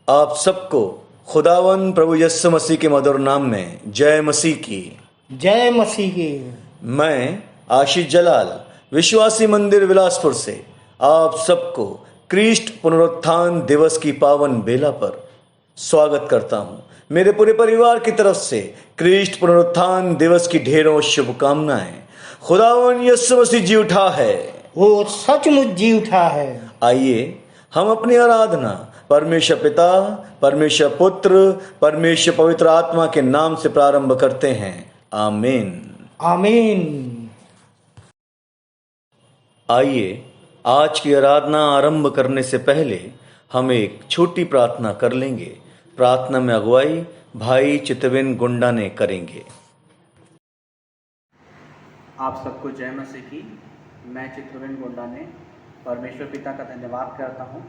आप सबको खुदावन प्रभु यीशु मसीह के मधुर नाम में जय मसीह की। जय मसीह की। मैं आशीष जलाल विश्वासी मंदिर बिलासपुर से आप सबको क्रिस्ट पुनरुत्थान दिवस की पावन बेला पर स्वागत करता हूं। मेरे पूरे परिवार की तरफ से क्रिस्ट पुनरुत्थान दिवस की ढेरों शुभकामनाएं। खुदावन यीशु मसीह जी उठा है, वो सचमुच जी उठा है। आइए हम अपनी आराधना परमेश्वर पिता, परमेश्वर पुत्र, परमेश्वर पवित्र आत्मा के नाम से प्रारंभ करते हैं। आमीन आमीन। आइए आज की आराधना आरंभ करने से पहले हम एक छोटी प्रार्थना कर लेंगे। प्रार्थना में अगुवाई भाई चितविन गुंडा ने करेंगे। आप सबको जय मसीह की। मैं चित्रविन गुंडा ने परमेश्वर पिता का धन्यवाद करता हूँ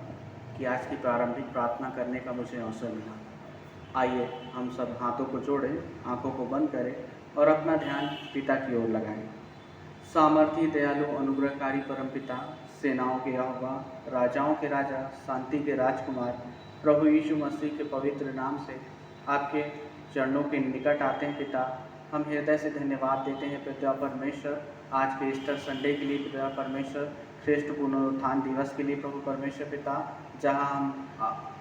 कि आज की प्रारंभिक प्रार्थना करने का मुझे अवसर मिला। आइए हम सब हाथों को जोड़ें, आंखों को बंद करें और अपना ध्यान पिता की ओर लगाएं। सामर्थी, दयालु, अनुग्रहकारी परमपिता, सेनाओं के यहोवा, राजाओं के राजा, शांति के राजकुमार, प्रभु यीशु मसीह के पवित्र नाम से आपके चरणों के निकट आते हैं। पिता, हम हृदय से धन्यवाद देते हैं पिता परमेश्वर, आज के ईस्टर संडे के लिए पिता परमेश्वर, श्रेष्ठ पुनरुत्थान दिवस के लिए प्रभु परमेश्वर पिता, जहां हम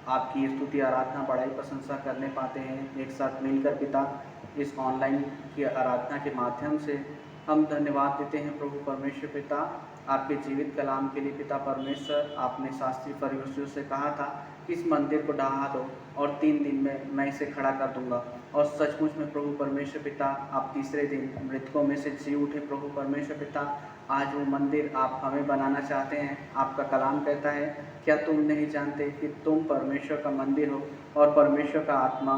आपकी स्तुति, आराधना, बड़ाई, प्रशंसा करने पाते हैं एक साथ मिलकर पिता। इस ऑनलाइन की आराधना के माध्यम से हम धन्यवाद देते हैं प्रभु परमेश्वर पिता, आपके जीवित कलाम के लिए पिता परमेश्वर। आपने शास्त्री फरीसियों से कहा था कि इस मंदिर को ढहा दो और 3 दिन में मैं इसे खड़ा कर दूंगा, और सचमुच में प्रभु परमेश्वर पिता आप तीसरे दिन मृतकों में से जी उठे प्रभु परमेश्वर पिता। आज वो मंदिर आप हमें बनाना चाहते हैं। आपका कलाम कहता है, क्या तुम नहीं जानते कि तुम परमेश्वर का मंदिर हो और परमेश्वर का आत्मा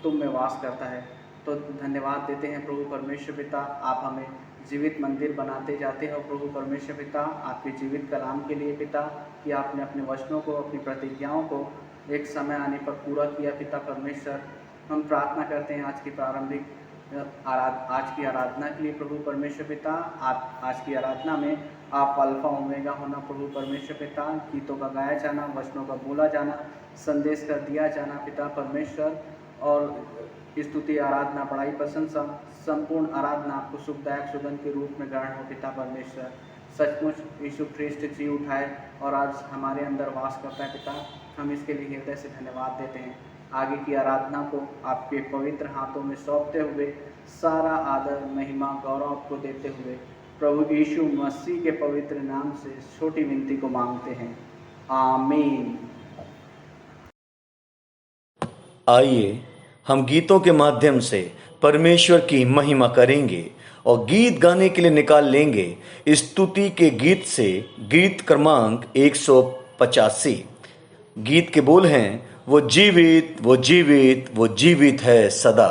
तुम में वास करता है। तो धन्यवाद देते हैं प्रभु परमेश्वर पिता, आप हमें जीवित मंदिर बनाते जाते हो प्रभु परमेश्वर पिता, आपके जीवित कलाम के लिए पिता, कि आपने अपने वचनों को, अपनी प्रतिज्ञाओं को एक समय आने पर पूरा किया पिता परमेश्वर। हम प्रार्थना करते हैं आज की प्रारंभिक आज की आराधना के लिए प्रभु परमेश्वर पिता। आप आज की आराधना में आप अल्फा ओमेगा होना प्रभु परमेश्वर पिता। गीतों का गाया जाना, वचनों का बोला जाना, संदेश का दिया जाना पिता परमेश्वर, और स्तुति, आराधना, बड़ाई, प्रशंसा, संपूर्ण आराधना आपको सुखदायक सुगंध के रूप में ग्रहण हो पिता परमेश्वर। सचमुच यीशु ख्रिस्ट जी उठाए और आज हमारे अंदर वास करता है पिता। हम इसके लिए हृदय से धन्यवाद देते हैं। आगे की आराधना को आपके पवित्र हाथों में सौंपते हुए सारा आदर, महिमा, गौरव आपको देते हुए प्रभु यीशु मसीह के पवित्र नाम से छोटी विनती को मांगते हैं। आमीन। आइए हम गीतों के माध्यम से परमेश्वर की महिमा करेंगे और गीत गाने के लिए निकाल लेंगे स्तुति के गीत से गीत क्रमांक 185। गीत के बोल हैं, वो जीवित, वो जीवित, वो जीवित है सदा।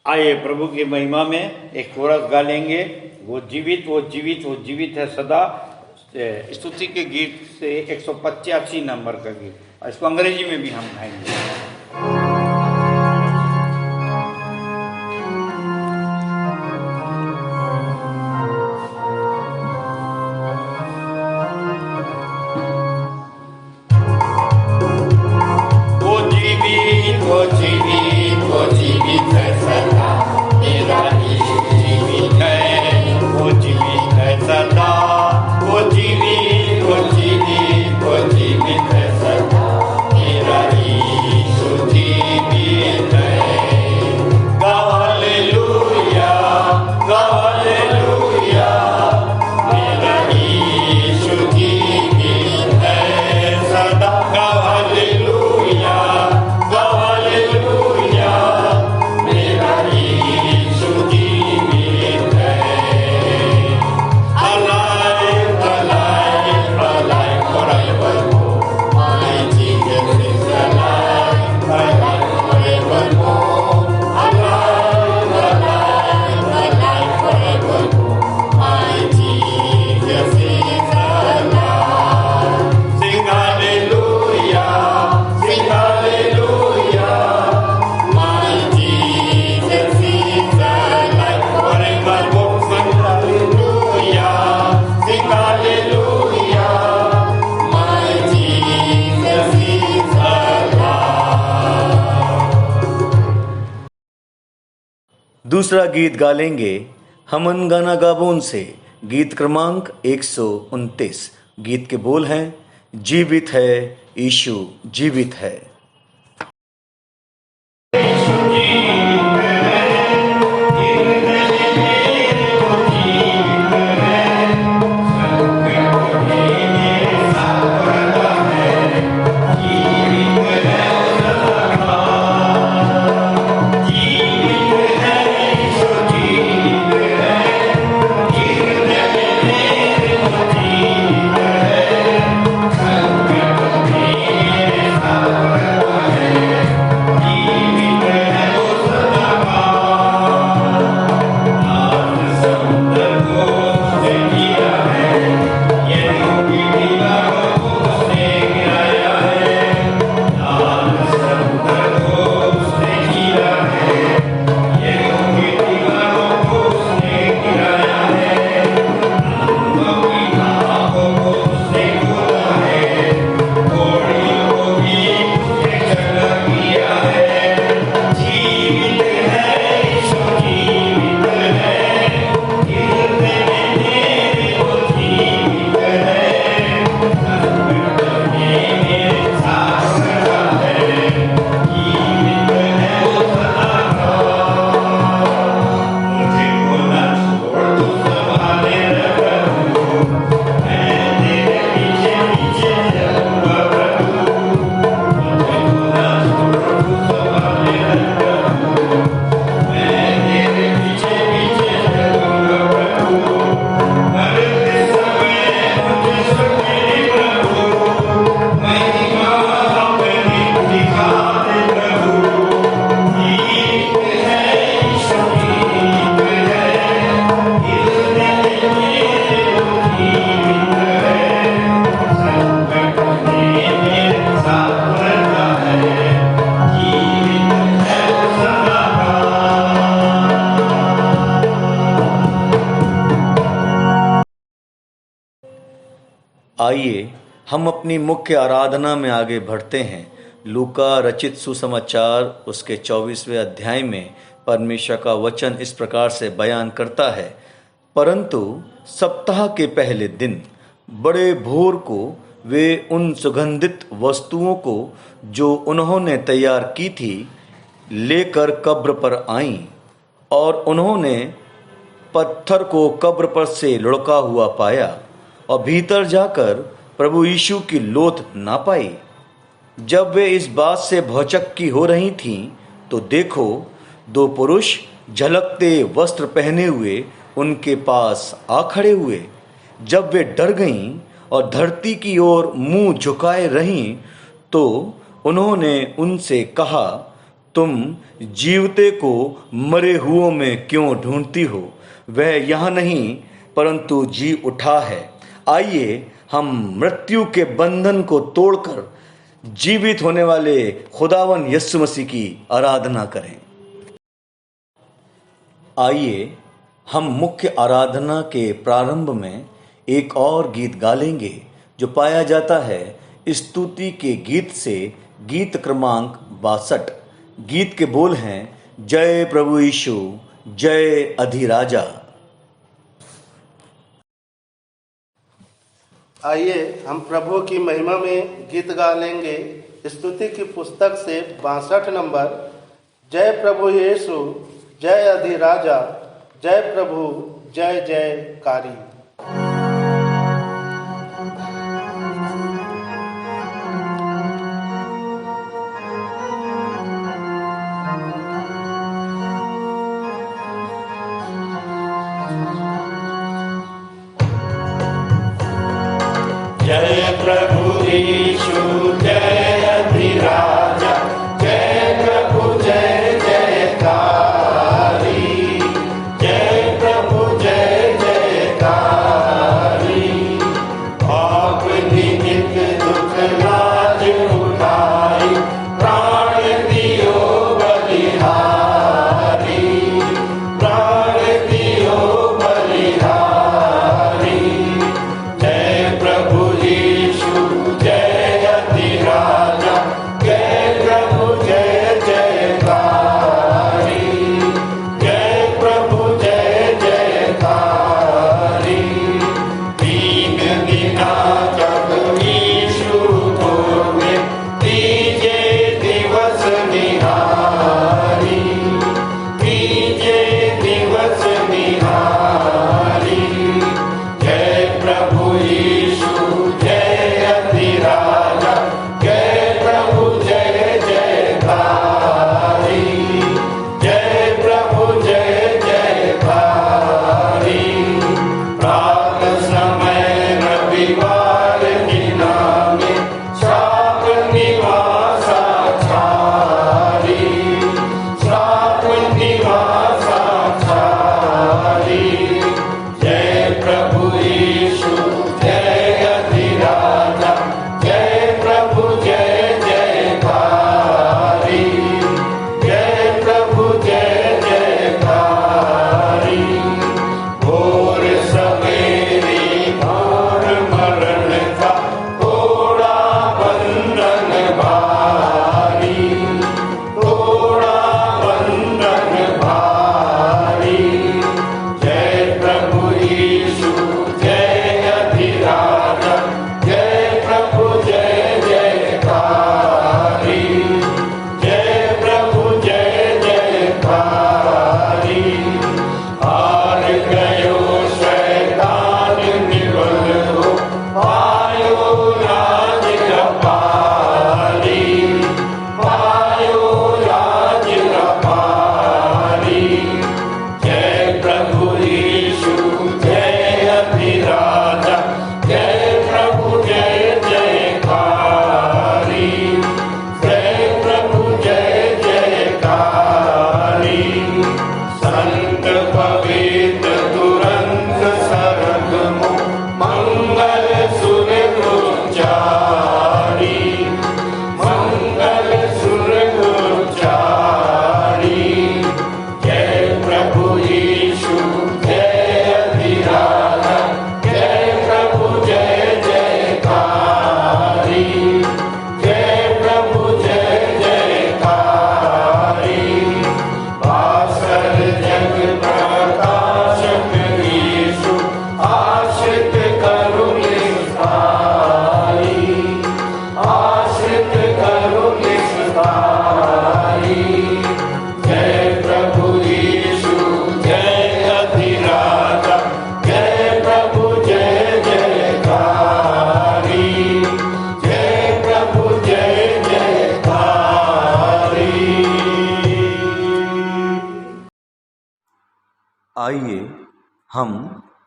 आइए प्रभु की महिमा में एक कोरस गा लेंगे, वो जीवित, वो जीवित, वो जीवित है सदा। स्तुति के गीत से 185 नंबर का गीत, इसको अंग्रेजी में भी हम गाएंगे। जीवित है सदा, मेरा यीशु दूसरा गीत गा लेंगे हमन गाना गाबोन से, गीत क्रमांक 129। गीत के बोल हैं, जीवित है यीशु जीवित है। आइए हम अपनी मुख्य आराधना में आगे बढ़ते हैं। लूका रचित सुसमाचार उसके 24वें अध्याय में परमेश्वर का वचन इस प्रकार से बयान करता है, परंतु सप्ताह के पहले दिन बड़े भोर को वे उन सुगंधित वस्तुओं को जो उन्होंने तैयार की थी लेकर कब्र पर आईं, और उन्होंने पत्थर को कब्र पर से लुढ़का हुआ पाया और भीतर जाकर प्रभु यीशु की लोथ ना पाई। जब वे इस बात से भौचक्की हो रही थीं, तो देखो, दो पुरुष झलकते वस्त्र पहने हुए उनके पास आ खड़े हुए। जब वे डर गईं और धरती की ओर मुंह झुकाए रहीं, तो उन्होंने उनसे कहा, तुम जीवते को मरे हुओं में क्यों ढूंढती हो? वह यहाँ नहीं, परंतु जी उठा है। आइए हम मृत्यु के बंधन को तोड़कर जीवित होने वाले खुदावन यीशु मसीह की आराधना करें। आइए हम मुख्य आराधना के प्रारंभ में एक और गीत गा लेंगे जो पाया जाता है स्तुति के गीत से, गीत क्रमांक 62। गीत के बोल हैं, जय प्रभु यीशु जय अधिराजा। आइए हम प्रभु की महिमा में गीत गा लेंगे स्तुति की पुस्तक से 62 नंबर, जय प्रभु यीशु जय अधिराजा, जय प्रभु जय जयकारी। जय प्रभु यीशु जय अधिराजा, जय प्रभु जय जयकारी, जय प्रभु जय जयकारी। आपने नित दुख लाज उठाई, प्राण दियो बलिहारी, प्राण दियो बलिहारी। जय प्रभु यीशु जय आइए हम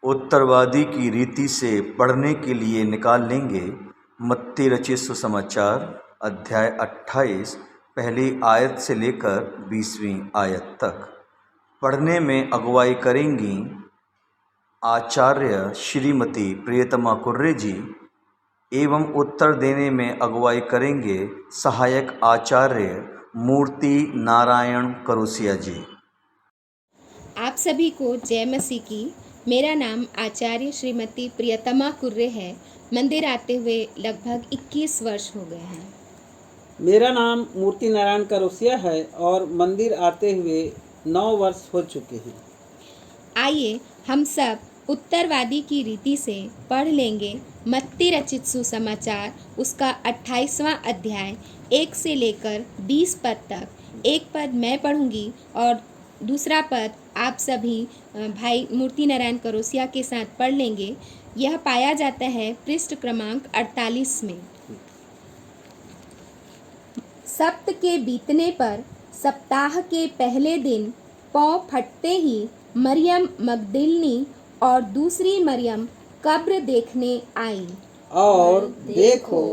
उत्तरवादी की रीति से पढ़ने के लिए निकाल लेंगे मत्ती रचित सुसमाचार अध्याय 28 पहली आयत से लेकर 20वीं आयत तक। पढ़ने में अगुवाई करेंगी आचार्य श्रीमती प्रियतमा कुर्रे जी एवं उत्तर देने में अगुवाई करेंगे सहायक आचार्य मूर्ति नारायण करोसिया जी। आप सभी को जय मसीह की। मेरा नाम आचार्य श्रीमती प्रियतमा कुर्रे है। मंदिर आते हुए लगभग 21 वर्ष हो गए हैं। मेरा नाम मूर्ति नारायण करोसिया है और मंदिर आते हुए 9 वर्ष हो चुके हैं। आइए हम सब उत्तरवादी की रीति से पढ़ लेंगे मत्ती रचित सुसमाचार उसका 28वां अध्याय 1 से लेकर 20 पद तक। एक पद मैं पढ़ूंगी और दूसरा पद आप सभी भाई मूर्ति नारायण करोसिया के साथ पढ़ लेंगे। यह पाया जाता है पृष्ठ क्रमांक 48 में। सप्त के बीतने पर सप्ताह के पहले दिन पौ फटते ही मरियम मगदलिनी और दूसरी मरियम कब्र देखने आई और देखो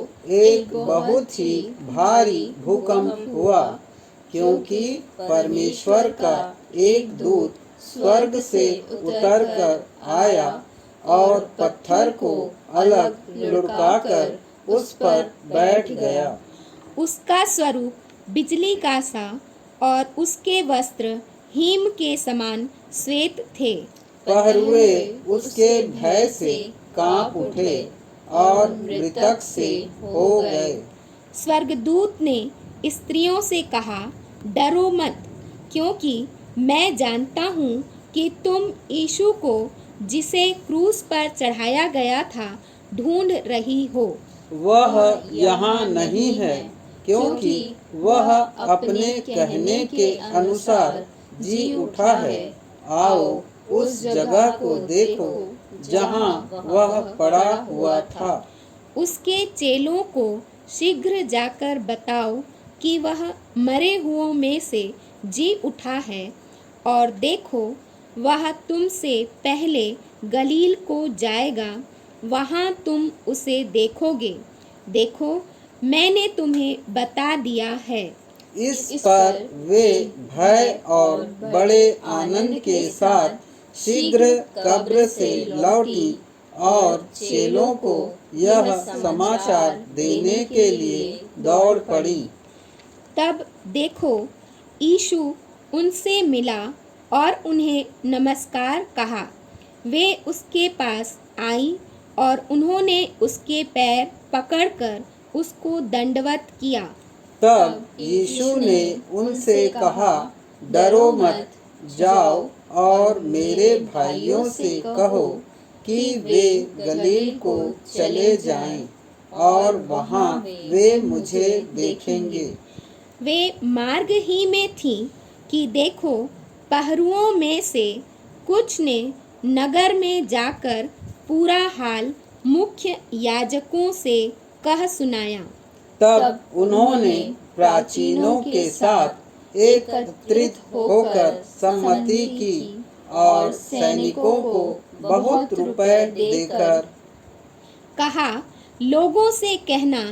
एक बहुत ही भारी भूकंप हुआ, क्योंकि परमेश्वर का एक दूत स्वर्ग से उतरकर आया और पत्थर को अलग लुढ़काकर उस पर बैठ गया। उसका स्वरूप बिजली का सा और उसके वस्त्र हिम के समान श्वेत थे। पहरुए उसके भय से कांप उठे और मृतक से हो गए। स्वर्गदूत ने स्त्रियों से कहा, डरो मत, क्योंकि मैं जानता हूँ कि तुम यीशु को जिसे क्रूस पर चढ़ाया गया था ढूंढ रही हो। वह यहाँ नहीं है, क्योंकि वह अपने कहने के अनुसार जी उठा है। आओ उस जगह को देखो जहाँ वह पड़ा हुआ था। उसके चेलों को शीघ्र जाकर बताओ कि वह मरे हुओं में से जी उठा है, और देखो वह तुमसे पहले गलील को जाएगा, वहाँ तुम उसे देखोगे। देखो मैंने तुम्हें बता दिया है। इस पर वे भय और बड़े आनंद के साथ शीघ्र कब्र से लौटी और चेलों को यह समाचार देने के लिए दौड़ पड़ी। तब देखो यीशु उनसे मिला और उन्हें नमस्कार कहा। वे उसके पास आईं और उन्होंने उसके पैर पकड़कर उसको दंडवत किया। तब यीशु ने उनसे कहा, डरो मत, जाओ और मेरे भाइयों से कहो कि वे गलील को चले जाएं, और वहाँ वे मुझे देखेंगे। वे मार्ग ही में थीं कि देखो पहरुओं में से कुछ ने नगर में जाकर पूरा हाल मुख्य याजकों से कह सुनाया। तब उन्होंने प्राचीनों के साथ एकत्रित होकर सम्मति की और सैनिकों को बहुत रुपए देकर कहा, लोगों से कहना,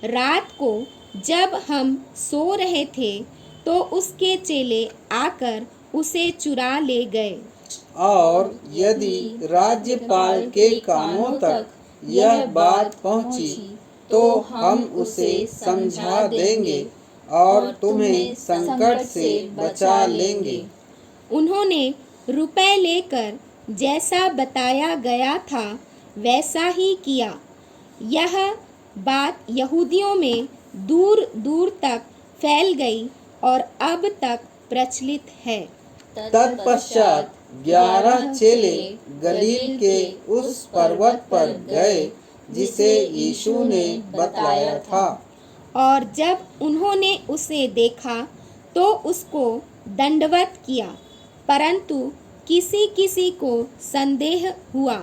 रात को जब हम सो रहे थे तो उसके चेले आकर उसे चुरा ले गए। और यदि राज्यपाल के कानों तक यह बात पहुंची तो हम उसे समझा देंगे और तुम्हें संकट से बचा लेंगे। उन्होंने रुपए लेकर जैसा बताया गया था वैसा ही किया। यह बात यहूदियों में दूर दूर तक फैल गई और अब तक प्रचलित है। तत्पश्चात 11 चेले गलील के उस पर्वत पर गए जिसे यीशु ने बतलाया था। और जब उन्होंने उसे देखा तो उसको दंडवत किया, परंतु किसी किसी को संदेह हुआ।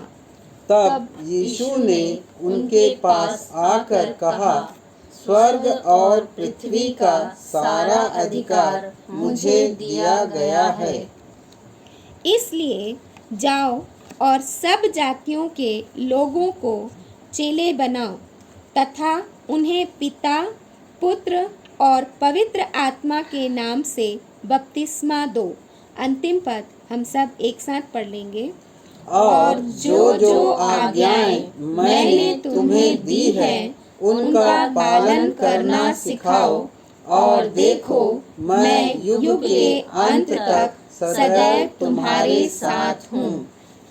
तब यीशु ने उनके पास आकर कहा, स्वर्ग और पृथ्वी का सारा अधिकार मुझे दिया गया है। इसलिए जाओ और सब जातियों के लोगों को चेले बनाओ तथा उन्हें पिता, पुत्र और पवित्र आत्मा के नाम से बपतिस्मा दो। अंतिम पद हम सब एक साथ पढ़ लेंगे। और जो जो आज्ञाएं मैंने तुम्हें दी है उनका पालन करना सिखाओ, और देखो मैं युग के अंत तक सदैव तुम्हारे साथ हूँ।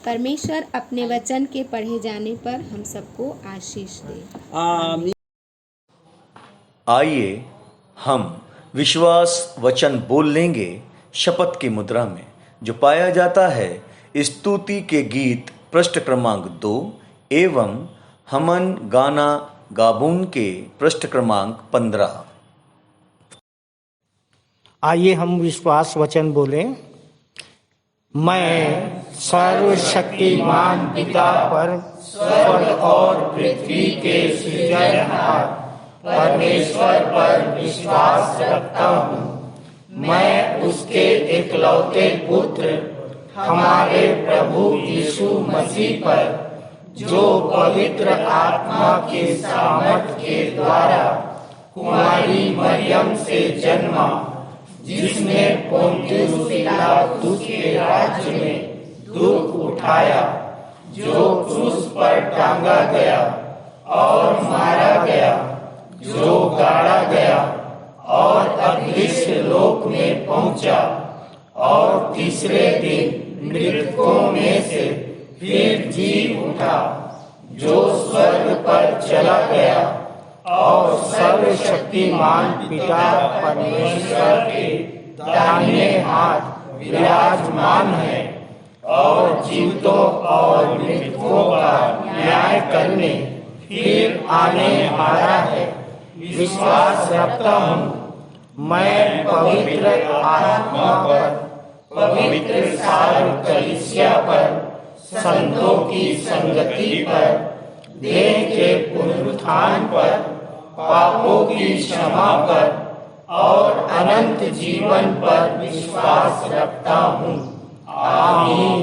परमेश्वर अपने वचन के पढ़े जाने पर हम सबको आशीष दे। आमीन। आइए हम विश्वास वचन बोल लेंगे शपथ की मुद्रा में, जो पाया जाता है स्तुति के गीत पृष्ठ क्रमांक 2 एवं हमन गाना गाबून के पृष्ठ क्रमांक 15। आइए हम विश्वास वचन बोलें। मैं सर्वशक्तिमान पिता पर स्वर्ग और पृथ्वी के सृजनहार परमेश्वर पर विश्वास रखता हूँ। मैं उसके एकलौते पुत्र हमारे प्रभु यीशु मसीह पर, जो पवित्र आत्मा के सामर्थ के द्वारा कुमारी मरियम से जन्मा, जिसने पोंतियुस पिलातुस के राज्य में दुख उठाया, जो क्रूस पर टांगा गया और मारा गया, जो गाड़ा गया और अदृश्य लोक में पहुंचा, और तीसरे दिन मृतकों में से फिर जी उठा, जो स्वर्ग पर चला गया और सर्वशक्तिमान पिता परमेश्वर के दाहिने हाथ विराजमान है, और जीवितों और मृतकों का न्याय करने फिर आने वाला है। विश्वास रखता हूँ मैं पवित्र आत्मा पर, पवित्र सार्व कलीसिया पर, संतों की संगति पर, देह के पुनरुत्थान पर, पापों की क्षमा पर और अनंत जीवन पर विश्वास रखता हूँ। आमीन।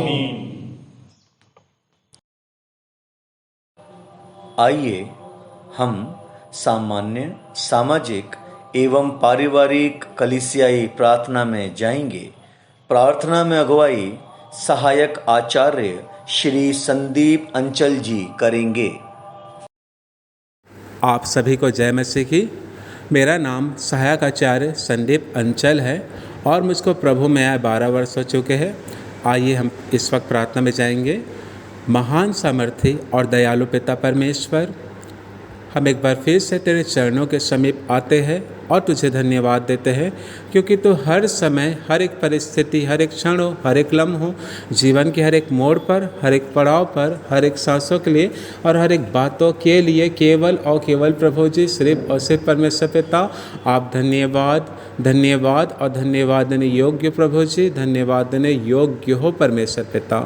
आइए हम सामान्य, सामाजिक एवं पारिवारिक कलीसियाई प्रार्थना में जाएंगे। प्रार्थना में अगुवाई सहायक आचार्य श्री संदीप अंचल जी करेंगे। आप सभी को जय मसीह की। मेरा नाम सहायक आचार्य संदीप अंचल है और मुझको प्रभु में आए 12 वर्ष हो चुके हैं। आइए हम इस वक्त प्रार्थना में जाएंगे। महान सामर्थी और दयालु पिता परमेश्वर, हम एक बार फिर से तेरे चरणों के समीप आते हैं और तुझे धन्यवाद देते हैं, क्योंकि तू हर समय, हर एक परिस्थिति, हर एक क्षण हो, हर एक लम्हों, जीवन के हर एक मोड़ पर, हर एक पड़ाव पर, हर एक सांसों के लिए और हर एक बातों के लिए केवल और केवल प्रभु जी, सिर्फ और सिर्फ परमेश्वर पिता आप धन्यवाद, धन्यवाद और धन्यवाद देने योग्य प्रभु जी, धन्यवाद देने योग्य हो परमेश्वर पिता।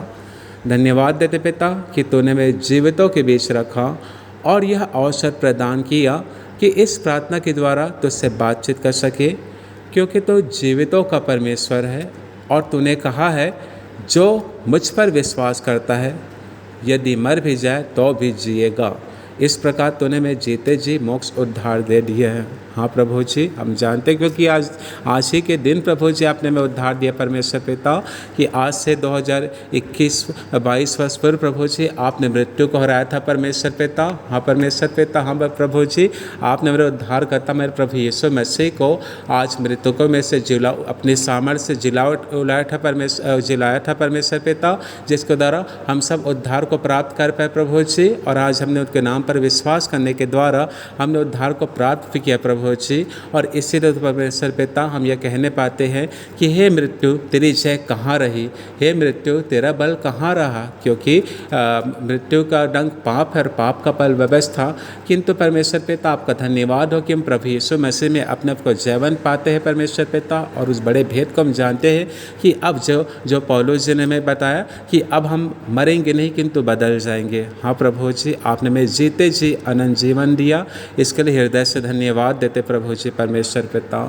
धन्यवाद देते पिता कि तूने मेरे जीवितों के बीच रखा और यह अवसर प्रदान किया कि इस प्रार्थना के द्वारा तुझसे बातचीत कर सके, क्योंकि तो जीवितों का परमेश्वर है और तूने कहा है जो मुझ पर विश्वास करता है यदि मर भी जाए तो भी जिएगा। इस प्रकार तूने मैं जीते जी मोक्ष उद्धार दे दिया है। हाँ प्रभु जी, हम जानते हैं क्योंकि आज ही के दिन प्रभु जी आपने मैं उद्धार दिया परमेश्वर पिता, कि आज से 2021-22 वर्ष पूर्व प्रभु जी आपने मृत्यु को हराया था परमेश्वर पिता। हाँ परमेश्वर पिता, हाँ प्रभु जी आपने मेरे उद्धार करता मेरे प्रभु यीशु मसीह को आज मृतकों में से अपनी सामर्थ्य से जिलाया था परमेश्वर पिता, जिसके द्वारा हम सब उद्धार को प्राप्त कर पाए प्रभु जी। और आज हमने उनके नाम पर विश्वास करने के द्वारा हमने उद्धार को प्राप्त किया प्रभु जी। और इसीलिए परमेश्वर पिता हम यह कहने पाते हैं कि हे मृत्यु तेरी जय कहाँ रही, हे मृत्यु तेरा बल कहाँ रहा, क्योंकि मृत्यु का डंक पाप है और पाप का बल व्यवस्था। किंतु परमेश्वर पिता आपका धन्यवाद हो कि हम प्रभु यीशु मसीह में अपने आप को जयवन पाते हैं परमेश्वर पिता। और उस बड़े भेद को हम जानते हैं कि अब जो पौलुस जी ने हमें बताया कि अब हम मरेंगे नहीं किंतु बदल जाएंगे। हाँ प्रभु जी, आपने मैं जीते जी अनंत जीवन दिया, इसके लिए हृदय से धन्यवाद देते देते प्रभु जी परमेश्वर पिता।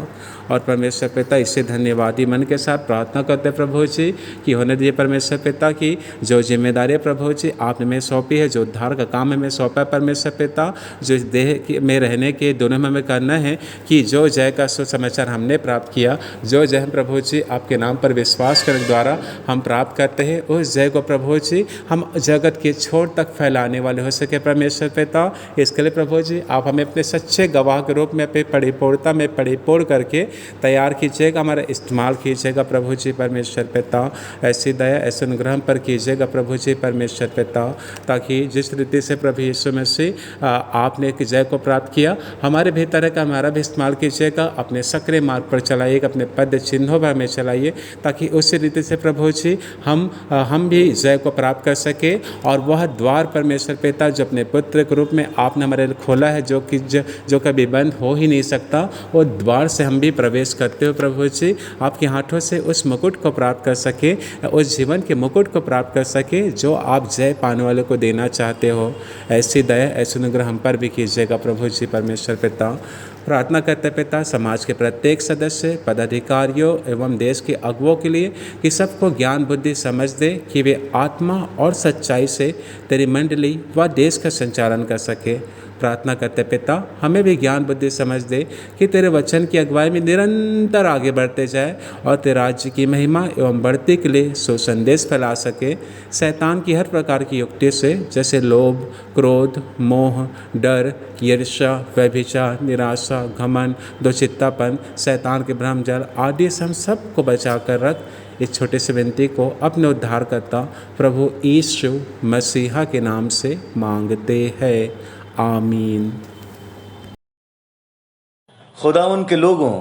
और परमेश्वर पिता इससे धन्यवादी मन के साथ प्रार्थना करते प्रभु जी कि होने दिए परमेश्वर पिता की जो जिम्मेदारी प्रभु जी आपने हमें सौंपी है, जो उद्धार का काम हमें सौंपा है परमेश्वर पिता, जो इस देह में रहने के दोनों में हमें करना है कि जो जय का सुसमाचार हमने प्राप्त किया, जो जय हम प्रभु जी आपके नाम पर विश्वास करने द्वारा हम प्राप्त करते हैं, उस जय को प्रभु जी हम जगत के छोर तक फैलाने वाले हो सके परमेश्वर पिता। इसके लिए प्रभु जी आप हमें अपने सच्चे गवाह के रूप में अपनी परिपूर्णता में परिपूर्ण करके तैयार कीजिएगा, हमारा इस्तेमाल कीजिएगा प्रभु जी परमेश्वर पिता। ऐसी दया ऐसे अनुग्रह पर कीजिएगा प्रभु जी परमेश्वर पिता, ताकि जिस रीति से प्रभु यीशु मसीह आपने एक जय को प्राप्त किया, हमारे भीतर का हमारा भी इस्तेमाल कीजिएगा, अपने सक्रिय मार्ग पर चलाइएगा, अपने पद चिन्हों पर हमें चलाइए, ताकि उसी रीति से प्रभु जी हम भी जय को प्राप्त कर सके। और वह द्वार परमेश्वर पिता जो अपने पुत्र के रूप में आपने हमारे लिए खोला है, जो कभी बंद हो ही नहीं सकता, वो द्वार से हम भी प्रवेश करते हो प्रभु जी, आपके हाथों से उस मुकुट को प्राप्त कर सके, उस जीवन के मुकुट को प्राप्त कर सके जो आप जय पाने वाले को देना चाहते हो। ऐसी दया ऐसे अनुग्रह हम पर भी कीजिएगा प्रभु जी परमेश्वर पिता। प्रार्थना करते पिता समाज के प्रत्येक सदस्य, पदाधिकारियों एवं देश के अगुओं के लिए कि सबको ज्ञान बुद्धि समझ दे कि वे आत्मा और सच्चाई से तेरी मंडली व देश का संचालन कर सके। प्रार्थना करते पिता हमें भी ज्ञान बुद्धि समझ दे कि तेरे वचन की अगुवाई में निरंतर आगे बढ़ते जाए और तेरे राज्य की महिमा एवं बढ़ती के लिए सुसंदेश फैला सके। शैतान की हर प्रकार की युक्ति से, जैसे लोभ, क्रोध, मोह, डर, ईर्ष्या, व्यभिचार, निराशा, घमंड, दुचित्तापन, शैतान के भ्रमजाल आदि से हम सबको बचा कर रख। इस छोटे से विनती को अपने उद्धारकर्ता प्रभु यीशु मसीहा के नाम से मांगते हैं, आमीन। खुदावन के लोगों,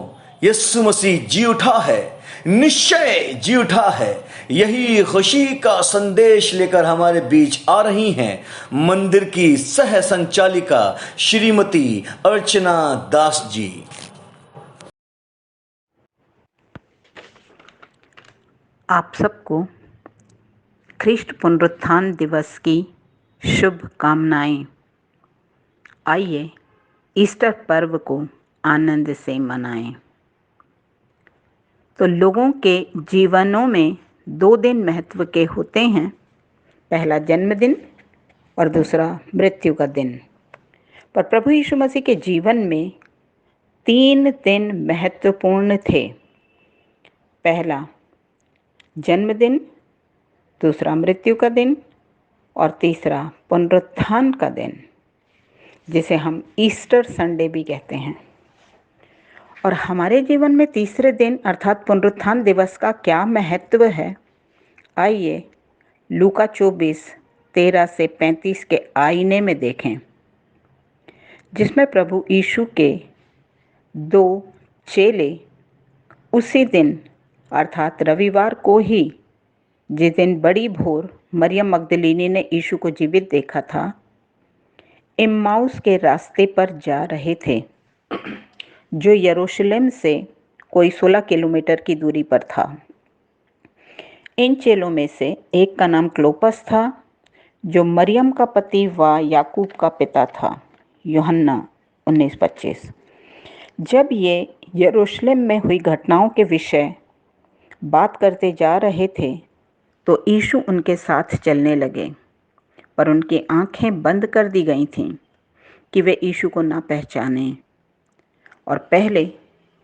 यीशु मसीह जी उठा है, निश्चय जी उठा है। यही खुशी का संदेश लेकर हमारे बीच आ रही हैं मंदिर की सह संचालिका श्रीमती अर्चना दास जी। आप सबको ख्रिस्ट पुनरुत्थान दिवस की शुभकामनाएं। आइए ईस्टर पर्व को आनंद से मनाएं। तो लोगों के जीवनों में 2 दिन महत्व के होते हैं, पहला जन्मदिन और दूसरा मृत्यु का दिन। पर प्रभु यीशु मसीह के जीवन में 3 दिन महत्वपूर्ण थे, पहला जन्मदिन, दूसरा मृत्यु का दिन और तीसरा पुनरुत्थान का दिन, जिसे हम ईस्टर संडे भी कहते हैं। और हमारे जीवन में तीसरे दिन अर्थात पुनरुत्थान दिवस का क्या महत्व है, आइए लूका 24:13 से 35 के आईने में देखें, जिसमें प्रभु यीशु के 2 चेले उसी दिन अर्थात रविवार को ही, जिस दिन बड़ी भोर मरियम मगदलीनी ने यीशु को जीवित देखा था, इम्माउस के रास्ते पर जा रहे थे, जो यरूशलेम से कोई 16 किलोमीटर की दूरी पर था। इन चेलों में से एक का नाम क्लोपस था, जो मरियम का पति व याकूब का पिता था। यूहन्ना 19:25। जब ये यरूशलेम में हुई घटनाओं के विषय बात करते जा रहे थे, तो यीशु उनके साथ चलने लगे, पर उनकी आंखें बंद कर दी गई थीं कि वे यीशु को ना पहचानें। और पहले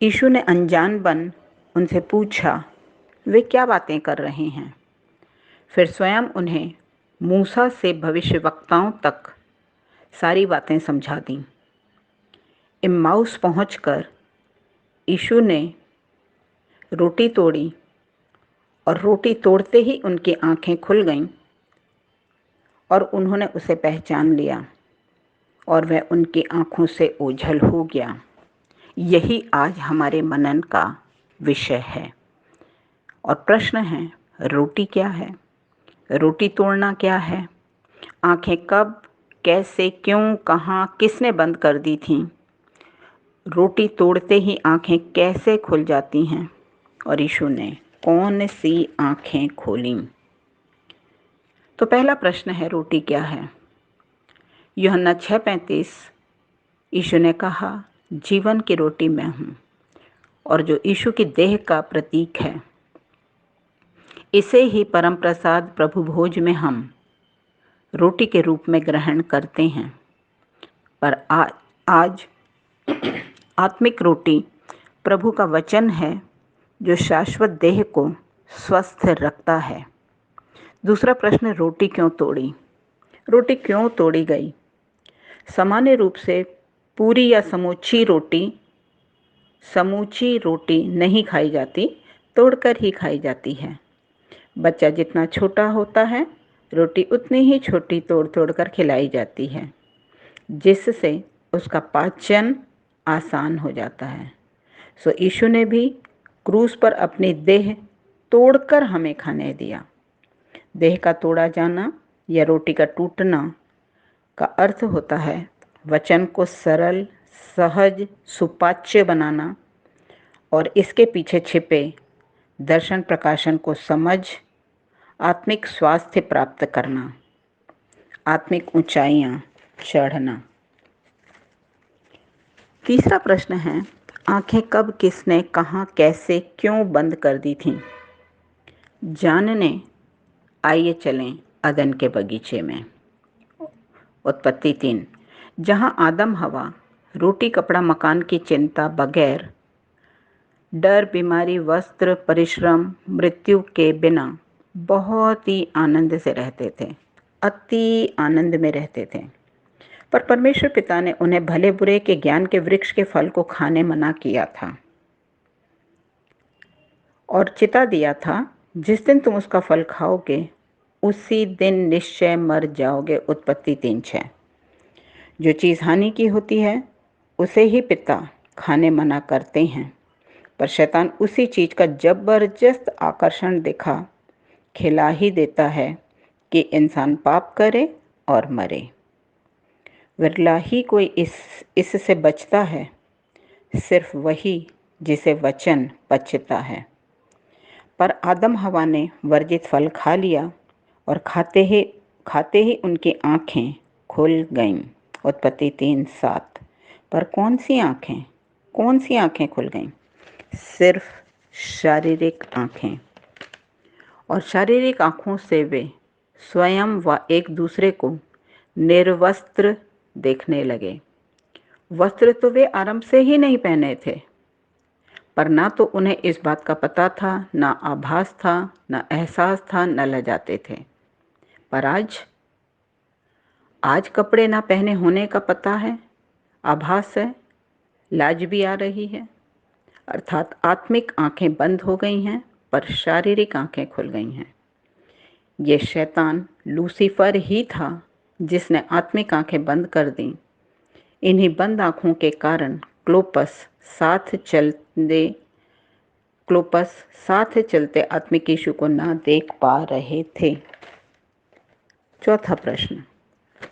यीशु ने अनजान बन उनसे पूछा वे क्या बातें कर रहे हैं। फिर स्वयं उन्हें मूसा से भविष्यवक्ताओं तक सारी बातें समझा दीं। इम्माउस पहुंचकर यीशु ने रोटी तोड़ी और रोटी तोड़ते ही उनकी आंखें खुल गईं और उन्होंने उसे पहचान लिया और वह उनकी आंखों से ओझल हो गया। यही आज हमारे मनन का विषय है। और प्रश्न है, रोटी क्या है? रोटी तोड़ना क्या है? आंखें कब, कैसे, क्यों, कहाँ, किसने बंद कर दी थीं? रोटी तोड़ते ही आंखें कैसे खुल जाती हैं? और यीशु ने कौन सी आंखें खोलीं? तो पहला प्रश्न है, रोटी क्या है? यूहन्ना 6:35 यीशु ने कहा, जीवन की रोटी मैं हूँ और जो यीशु की देह का प्रतीक है, इसे ही परम प्रसाद प्रभु भोज में हम रोटी के रूप में ग्रहण करते हैं। पर आज आत्मिक रोटी प्रभु का वचन है जो शाश्वत देह को स्वस्थ रखता है। दूसरा प्रश्न, रोटी क्यों तोड़ी? रोटी क्यों तोड़ी गई? सामान्य रूप से पूरी या समूची रोटी नहीं खाई जाती, तोड़कर ही खाई जाती है। बच्चा जितना छोटा होता है, रोटी उतनी ही छोटी तोड़ तोड़ कर खिलाई जाती है, जिससे उसका पाचन आसान हो जाता है। सो यीशु ने भी क्रूस पर अपनी देह तोड़कर हमें खाने दिया। देह का तोड़ा जाना या रोटी का टूटना का अर्थ होता है वचन को सरल, सहज, सुपाच्य बनाना और इसके पीछे छिपे दर्शन प्रकाशन को समझ आत्मिक स्वास्थ्य प्राप्त करना, आत्मिक ऊंचाइयां चढ़ना। तीसरा प्रश्न है, आंखें कब, किसने, कहाँ, कैसे, क्यों बंद कर दी थीं? जानने आइए चलें अदन के बगीचे में। उत्पत्ति 3, जहाँ आदम हवा रोटी, कपड़ा, मकान की चिंता बगैर, डर, बीमारी, वस्त्र, परिश्रम, मृत्यु के बिना बहुत ही आनंद से रहते थे, अति आनंद में रहते थे। पर परमेश्वर पिता ने उन्हें भले बुरे के ज्ञान के वृक्ष के फल को खाने मना किया था और चिता दिया था, जिस दिन तुम उसका फल खाओगे उसी दिन निश्चय मर जाओगे। उत्पत्ति 3:6। जो चीज़ हानि की होती है उसे ही पिता खाने मना करते हैं, पर शैतान उसी चीज़ का जबरदस्त आकर्षण दिखा खिला ही देता है कि इंसान पाप करे और मरे। विरला ही कोई इससे बचता है, सिर्फ वही जिसे वचन पचता है। पर आदम हवा ने वर्जित फल खा लिया और खाते ही उनकी आँखें खुल गईं। उत्पत्ति 3:7। पर कौन सी आँखें खुल गईं? सिर्फ शारीरिक आँखें। और शारीरिक आँखों से वे स्वयं व एक दूसरे को निर्वस्त्र देखने लगे। वस्त्र तो वे आरंभ से ही नहीं पहने थे, पर ना तो उन्हें इस बात का पता था, ना आभास था, ना एहसास था, न लजाते थे। पर आज कपड़े ना पहने होने का पता है, आभास है, लाज भी आ रही है। अर्थात आत्मिक आंखें बंद हो गई हैं, पर शारीरिक आंखें खुल गई हैं। ये शैतान लूसीफर ही था जिसने आत्मिक आंखें बंद कर दी। इन्हीं बंद आंखों के कारण क्लोपस साथ चलते आत्मिक यीशु को ना देख पा रहे थे। चौथा प्रश्न,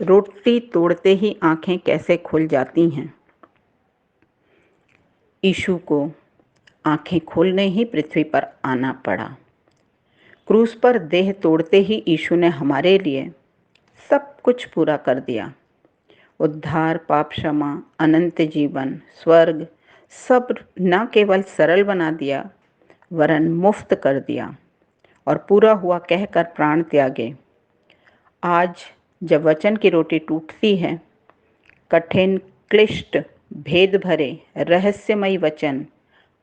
रोटी तोड़ते ही आंखें कैसे खुल जाती हैं? यीशु को आंखें खोलने ही पृथ्वी पर आना पड़ा। क्रूस पर देह तोड़ते ही यीशु ने हमारे लिए सब कुछ पूरा कर दिया। उद्धार, पाप क्षमा, अनंत जीवन, स्वर्ग, सब न केवल सरल बना दिया वरन मुफ्त कर दिया और पूरा हुआ कहकर प्राण त्यागे। आज जब वचन की रोटी टूटती है, कठिन, क्लिष्ट, भेद भरे, रहस्यमयी वचन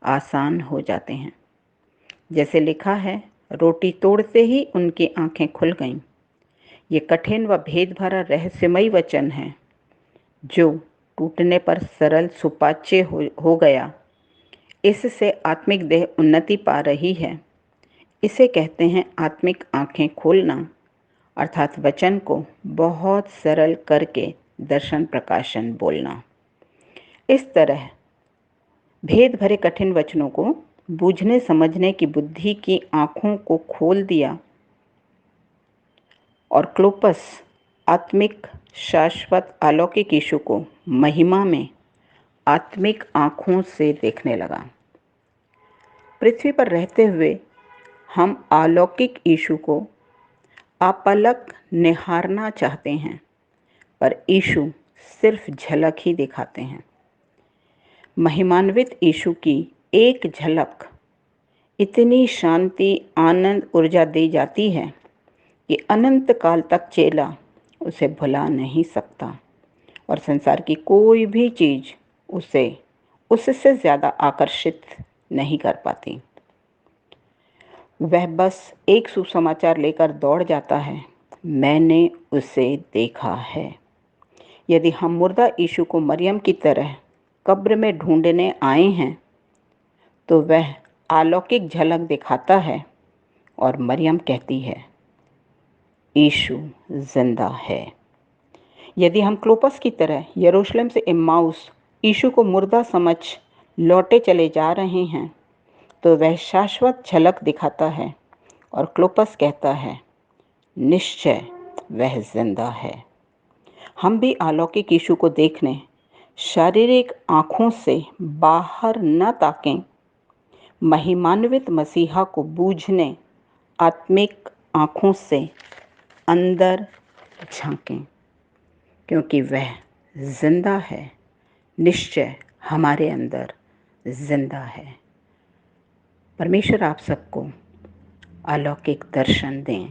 आसान हो जाते हैं। जैसे लिखा है, रोटी तोड़ते ही उनकी आंखें खुल गईं। ये कठिन व भेद भरा रहस्यमयी वचन है जो टूटने पर सरल सुपाच्य हो गया। इससे आत्मिक देह उन्नति पा रही है। इसे कहते हैं आत्मिक आंखें खोलना, अर्थात वचन को बहुत सरल करके दर्शन प्रकाशन बोलना। इस तरह भेद भरे कठिन वचनों को बूझने समझने की बुद्धि की आंखों को खोल दिया और क्लोपस आत्मिक शाश्वत अलौकिक यीशु को महिमा में आत्मिक आंखों से देखने लगा। पृथ्वी पर रहते हुए हम अलौकिक यीशु को अपलक निहारना चाहते हैं, पर यीशु सिर्फ झलक ही दिखाते हैं। महिमान्वित यीशु की एक झलक इतनी शांति, आनंद, ऊर्जा दे जाती है कि अनंत काल तक चेला उसे भुला नहीं सकता और संसार की कोई भी चीज़ उसे उससे ज़्यादा आकर्षित नहीं कर पाती। वह बस एक सुसमाचार लेकर दौड़ जाता है, मैंने उसे देखा है। यदि हम मुर्दा यीशु को मरियम की तरह कब्र में ढूंढने आए हैं, तो वह अलौकिक झलक दिखाता है और मरियम कहती है, यीशु जिंदा है। यदि हम क्लोपस की तरह यरूशलेम से इम्माउस यीशु को मुर्दा समझ लौटे चले जा रहे हैं, तो वह शाश्वत झलक दिखाता है और क्लोपस कहता है, निश्चय वह जिंदा है। हम भी अलौकिक यीशु को देखने शारीरिक आँखों से बाहर न ताकें, महिमान्वित मसीहा को बूझने आत्मिक आँखों से अंदर झांकें, क्योंकि वह जिंदा है, निश्चय हमारे अंदर जिंदा है। परमेश्वर आप सबको अलौकिक दर्शन दें।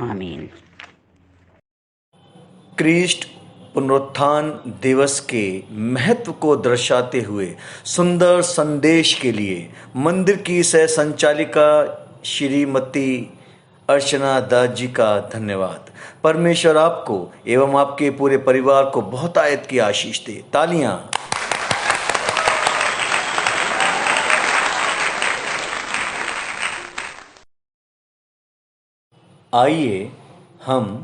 आमीन। क्रिस्ट पुनरुत्थान दिवस के महत्व को दर्शाते हुए सुंदर संदेश के लिए मंदिर की सह संचालिका श्रीमती अर्चना दास जी का धन्यवाद। परमेश्वर आपको एवं आपके पूरे परिवार को बहुत आयत की आशीष दे। तालियां। आइए हम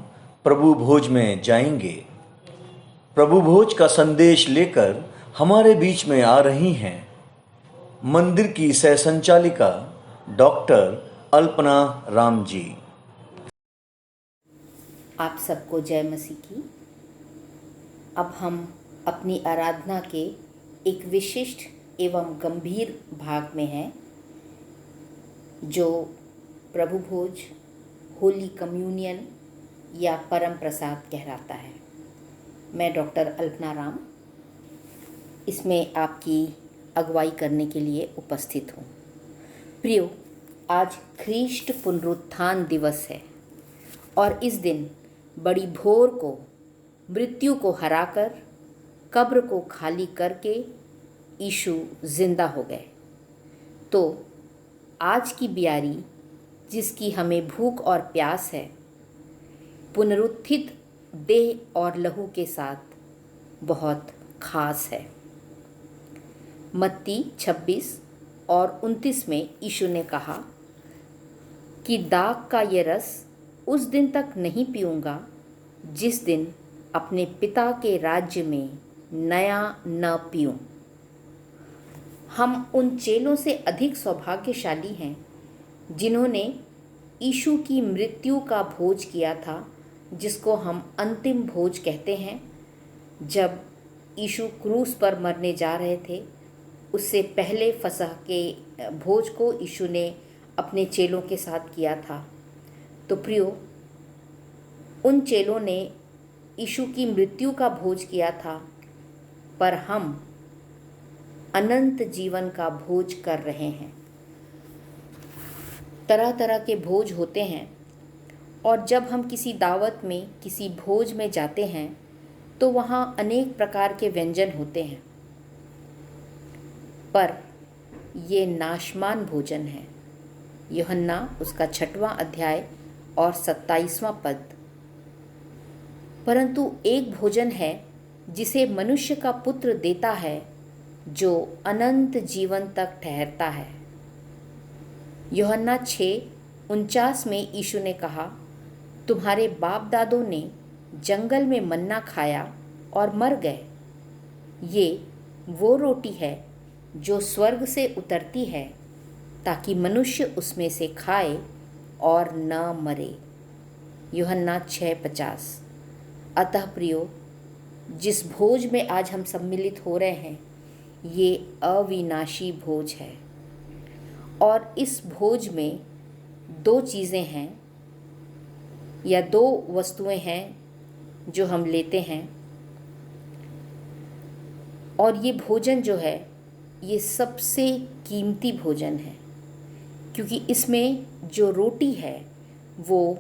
प्रभु भोज में जाएंगे। प्रभु भोज का संदेश लेकर हमारे बीच में आ रही हैं मंदिर की सह संचालिका डॉक्टर अल्पना राम जी। आप सबको जय मसीह की। अब हम अपनी आराधना के एक विशिष्ट एवं गंभीर भाग में हैं, जो प्रभु भोज, होली कम्युनियन या परम प्रसाद कहलाता है। मैं डॉक्टर अल्पना राम इसमें आपकी अगुवाई करने के लिए उपस्थित हूँ। प्रियो, आज ख्रीष्ट पुनरुत्थान दिवस है और इस दिन बड़ी भोर को मृत्यु को हराकर कब्र को खाली करके यीशु जिंदा हो गए। तो आज की बियारी, जिसकी हमें भूख और प्यास है, पुनरुत्थित देह और लहू के साथ बहुत खास है। मत्ती 26 और 29 में यीशु ने कहा कि दाख का ये रस उस दिन तक नहीं पीऊँगा जिस दिन अपने पिता के राज्य में नया न पीऊँ। हम उन चेलों से अधिक सौभाग्यशाली हैं जिन्होंने यीशु की मृत्यु का भोज किया था, जिसको हम अंतिम भोज कहते हैं। जब यीशु क्रूस पर मरने जा रहे थे, उससे पहले फसह के भोज को यीशु ने अपने चेलों के साथ किया था। तो प्रियो, उन चेलों ने यीशु की मृत्यु का भोज किया था, पर हम अनंत जीवन का भोज कर रहे हैं। तरह तरह के भोज होते हैं और जब हम किसी दावत में, किसी भोज में जाते हैं, तो वहाँ अनेक प्रकार के व्यंजन होते हैं, पर ये नाशमान भोजन है। यूहन्ना उसका 6वां अध्याय और 27वां पद। परंतु एक भोजन है जिसे मनुष्य का पुत्र देता है, जो अनंत जीवन तक ठहरता है। यूहन्ना 6:49 में यीशु ने कहा, तुम्हारे बाप दादों ने जंगल में मन्ना खाया और मर गए। ये वो रोटी है जो स्वर्ग से उतरती है, ताकि मनुष्य उसमें से खाए और न मरे। यूहन्ना 6:50। अतः प्रियो, जिस भोज में आज हम सम्मिलित हो रहे हैं, ये अविनाशी भोज है और इस भोज में 2 चीज़ें हैं या 2 वस्तुएं हैं जो हम लेते हैं। और ये भोजन जो है ये सबसे कीमती भोजन है, क्योंकि इसमें जो रोटी है वो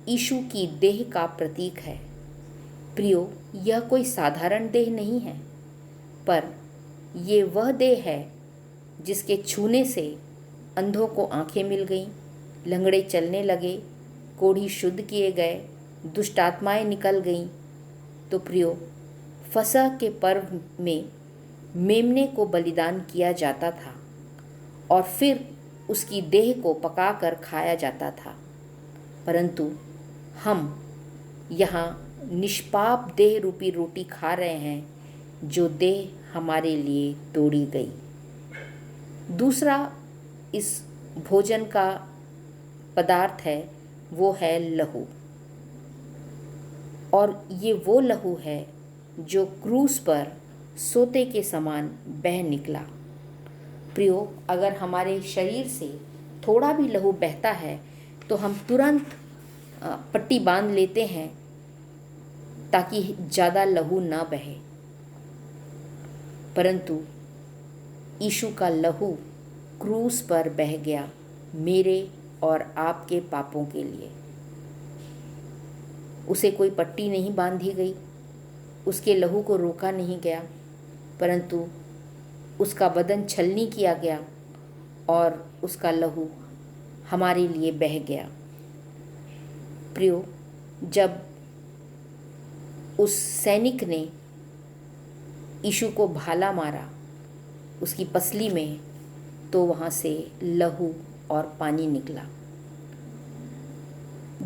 यीशु की देह का प्रतीक है। प्रियो, यह कोई साधारण देह नहीं है, पर ये वह देह है जिसके छूने से अंधों को आंखें मिल गईं, लंगड़े चलने लगे, कोढ़ी शुद्ध किए गए, दुष्ट आत्माएं निकल गईं। तो प्रियो, फसह के पर्व में मेमने को बलिदान किया जाता था और फिर उसकी देह को पकाकर खाया जाता था, परंतु हम यहाँ निष्पाप देह रूपी रोटी खा रहे हैं जो देह हमारे लिए तोड़ी गई। दूसरा इस भोजन का पदार्थ है वो है लहू, और ये वो लहू है जो क्रूस पर सोते के समान बह निकला। प्रियो, अगर हमारे शरीर से थोड़ा भी लहू बहता है तो हम तुरंत पट्टी बांध लेते हैं ताकि ज़्यादा लहू ना बहे, परंतु यीशु का लहू क्रूस पर बह गया मेरे और आपके पापों के लिए। उसे कोई पट्टी नहीं बांधी गई, उसके लहू को रोका नहीं गया, परंतु उसका बदन छलनी किया गया और उसका लहू हमारे लिए बह गया। प्रियो, जब उस सैनिक ने यीशु को भाला मारा उसकी पसली में, तो वहाँ से लहू और पानी निकला।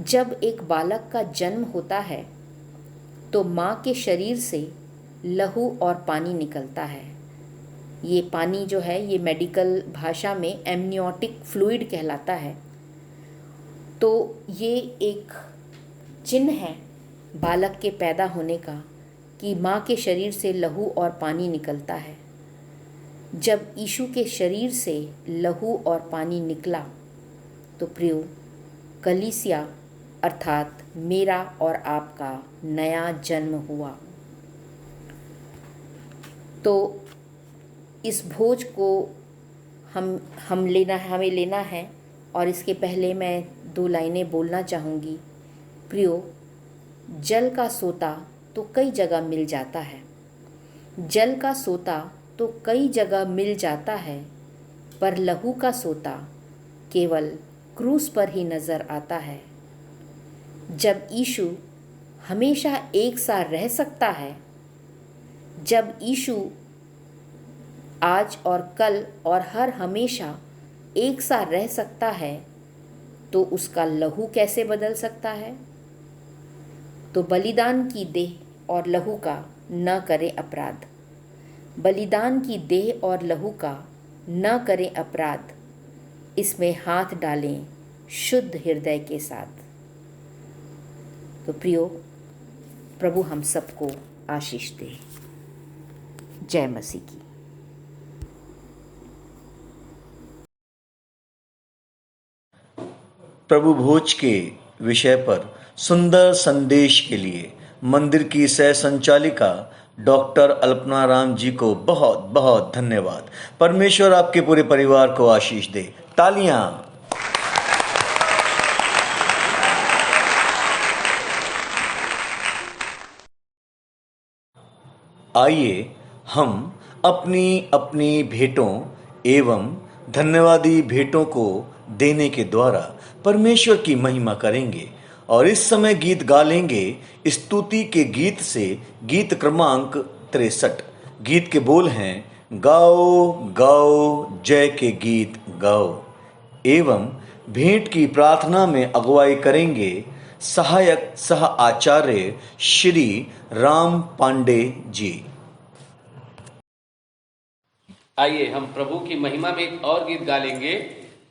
जब एक बालक का जन्म होता है तो माँ के शरीर से लहू और पानी निकलता है। ये पानी जो है ये मेडिकल भाषा में एमनियोटिक फ्लूइड कहलाता है। तो ये एक चिन्ह है बालक के पैदा होने का कि माँ के शरीर से लहू और पानी निकलता है। जब यीशु के शरीर से लहू और पानी निकला तो प्रियो, कलीसिया अर्थात मेरा और आपका नया जन्म हुआ। तो इस भोज को हमें लेना है, और इसके पहले मैं 2 लाइनें बोलना चाहूँगी। प्रियो, जल का सोता तो कई जगह मिल जाता है, जल का सोता तो कई जगह मिल जाता है, पर लहू का सोता केवल क्रूस पर ही नज़र आता है। जब यीशु हमेशा एक सा रह सकता है, जब यीशु आज और कल और हर हमेशा एक सा रह सकता है, तो उसका लहू कैसे बदल सकता है? तो बलिदान की देह और लहू का न करें अपराध, बलिदान की देह और लहू का न करें अपराध, इसमें हाथ डालें शुद्ध हृदय के साथ। तो प्रियो, प्रभु हम सबको आशीष दे। जय मसीह की। प्रभु भोज के विषय पर सुंदर संदेश के लिए मंदिर की सह संचालिका डॉक्टर अल्पना राम जी को बहुत बहुत धन्यवाद। परमेश्वर आपके पूरे परिवार को आशीष दे। तालियां। आइए हम अपनी अपनी भेंटों एवं धन्यवादी भेंटों को देने के द्वारा परमेश्वर की महिमा करेंगे, और इस समय गीत गा लेंगे स्तुति के गीत से गीत क्रमांक 63। गीत के बोल हैं, गाओ गाओ जय के गीत गाओ। एवं भेंट की प्रार्थना में अगुवाई करेंगे सहायक सह आचार्य श्री राम पांडे जी। आइए हम प्रभु की महिमा में एक और गीत गा लेंगे,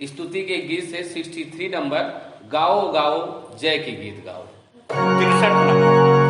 स्तुति के गीत से 63 नंबर, गाओ गाओ जय के गीत गाओ। 63 नंबर।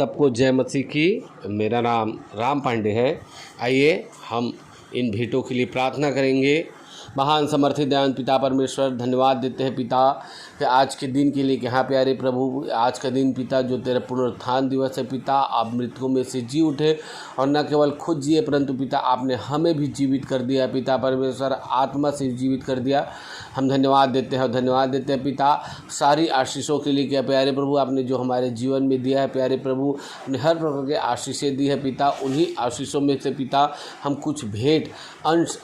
सबको जय मसीह की। मेरा नाम राम पांडे है। आइए हम इन भेंटों के लिए प्रार्थना करेंगे। महान समर्थित दयावान पिता परमेश्वर, धन्यवाद देते हैं पिता कि आज के दिन के लिए कि हाँ प्यारे प्रभु, आज का दिन पिता जो तेरा पुनरुत्थान दिवस है पिता, आप मृतकों में से जी उठे और न केवल खुद जिए परंतु पिता आपने हमें भी जीवित कर दिया पिता परमेश्वर, आत्मा से जीवित कर दिया। हम धन्यवाद देते हैं और धन्यवाद देते हैं पिता सारी आशीषों के लिए। क्या प्यारे प्रभु आपने जो हमारे जीवन में दिया है प्यारे प्रभु, अपने हर प्रकार के आशीषें दी है पिता, उन्हीं आशीषों में से पिता हम कुछ भेंट अंश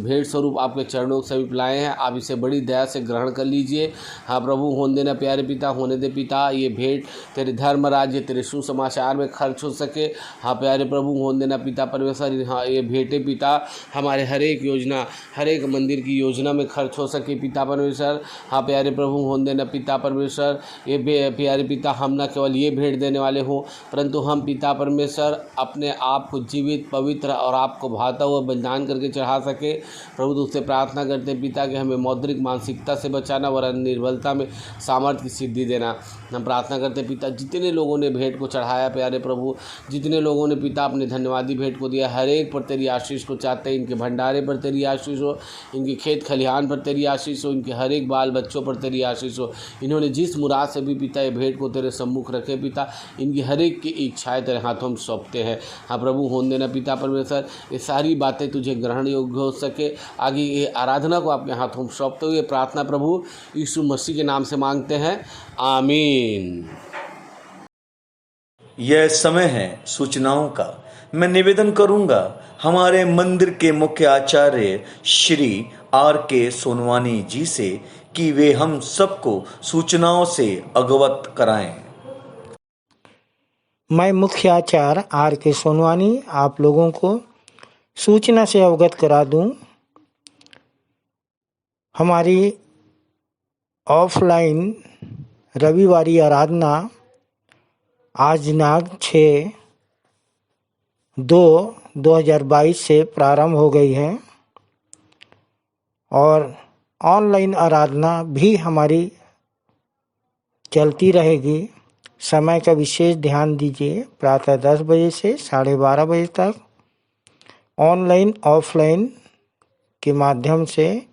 भेंट स्वरूप आपके चरणों से लाए हैं। आप इसे बड़ी दया से ग्रहण कर लीजिए। हाँ प्रभु, होने देना प्यारे पिता, होने दे पिता ये भेंट तेरे धर्म राज्य तेरे सुसमाचार में खर्च हो सके। हाँ प्यारे प्रभु, होने देना पिता परमेश्वर, हाँ ये भेंटें पिता हमारे हर एक योजना, हर एक मंदिर की योजना में खर्च हो सके पिता परमेश्वर। हाँ प्यारे प्रभु, होने देना पिता परमेश्वर, ये प्यारे पिता हम न केवल ये भेंट देने वाले हों परंतु हम पिता परमेश्वर अपने आप को जीवित पवित्र और आपको भाता हुआ बलिदान करके चढ़ा सके। प्रभु तुझसे प्रार्थना करते हैं पिता कि हमें मौद्रिक मानसिकता से बचाना वरन निर्बलता में सामर्थ्य की सिद्धि देना। हम प्रार्थना करते हैं पिता जितने लोगों ने भेंट को चढ़ाया प्यारे प्रभु, जितने लोगों ने पिता अपने धन्यवादी भेंट को दिया, हर एक पर तेरी आशीष को चाहते हैं। इनके भंडारे पर तेरी आशीष हो, इनके खेत खलिहान पर तेरी आशीष हो, इनके हर एक बाल बच्चों पर तेरी आशीष हो। इन्होंने जिस मुराद से भी पिता ये भेंट को तेरे सम्मुख रखे पिता, इनकी हर एक की इच्छाएं तेरे हाथों में सौंपते हैं। हाँ प्रभु, होने देना पिता परमेश्वर, ये सारी बातें तुझे ग्रहण योग्य हो सके। आगे ये आराधना को आपके हाथों में सौंपते हुए प्रार्थना प्रभु यीशु मसीह के नाम से मांगते हैं, आमीन। यह समय है सूचनाओं का। मैं निवेदन करूंगा हमारे मंदिर के मुख्य आचार्य श्री R.K. सोनवानी जी से कि वे हम सबको सूचनाओं से अवगत कराएं। मैं मुख्य आचार्य R.K. सोनवानी आप लोगों को सूचना से अवगत करा दूं। हमारी ऑफलाइन रविवारी आराधना आज दिनांक 6/2/2022 से प्रारंभ हो गई है और ऑनलाइन आराधना भी हमारी चलती रहेगी। समय का विशेष ध्यान दीजिए। प्रातः 10 बजे से 12:30 बजे तक ऑनलाइन ऑफलाइन के माध्यम से,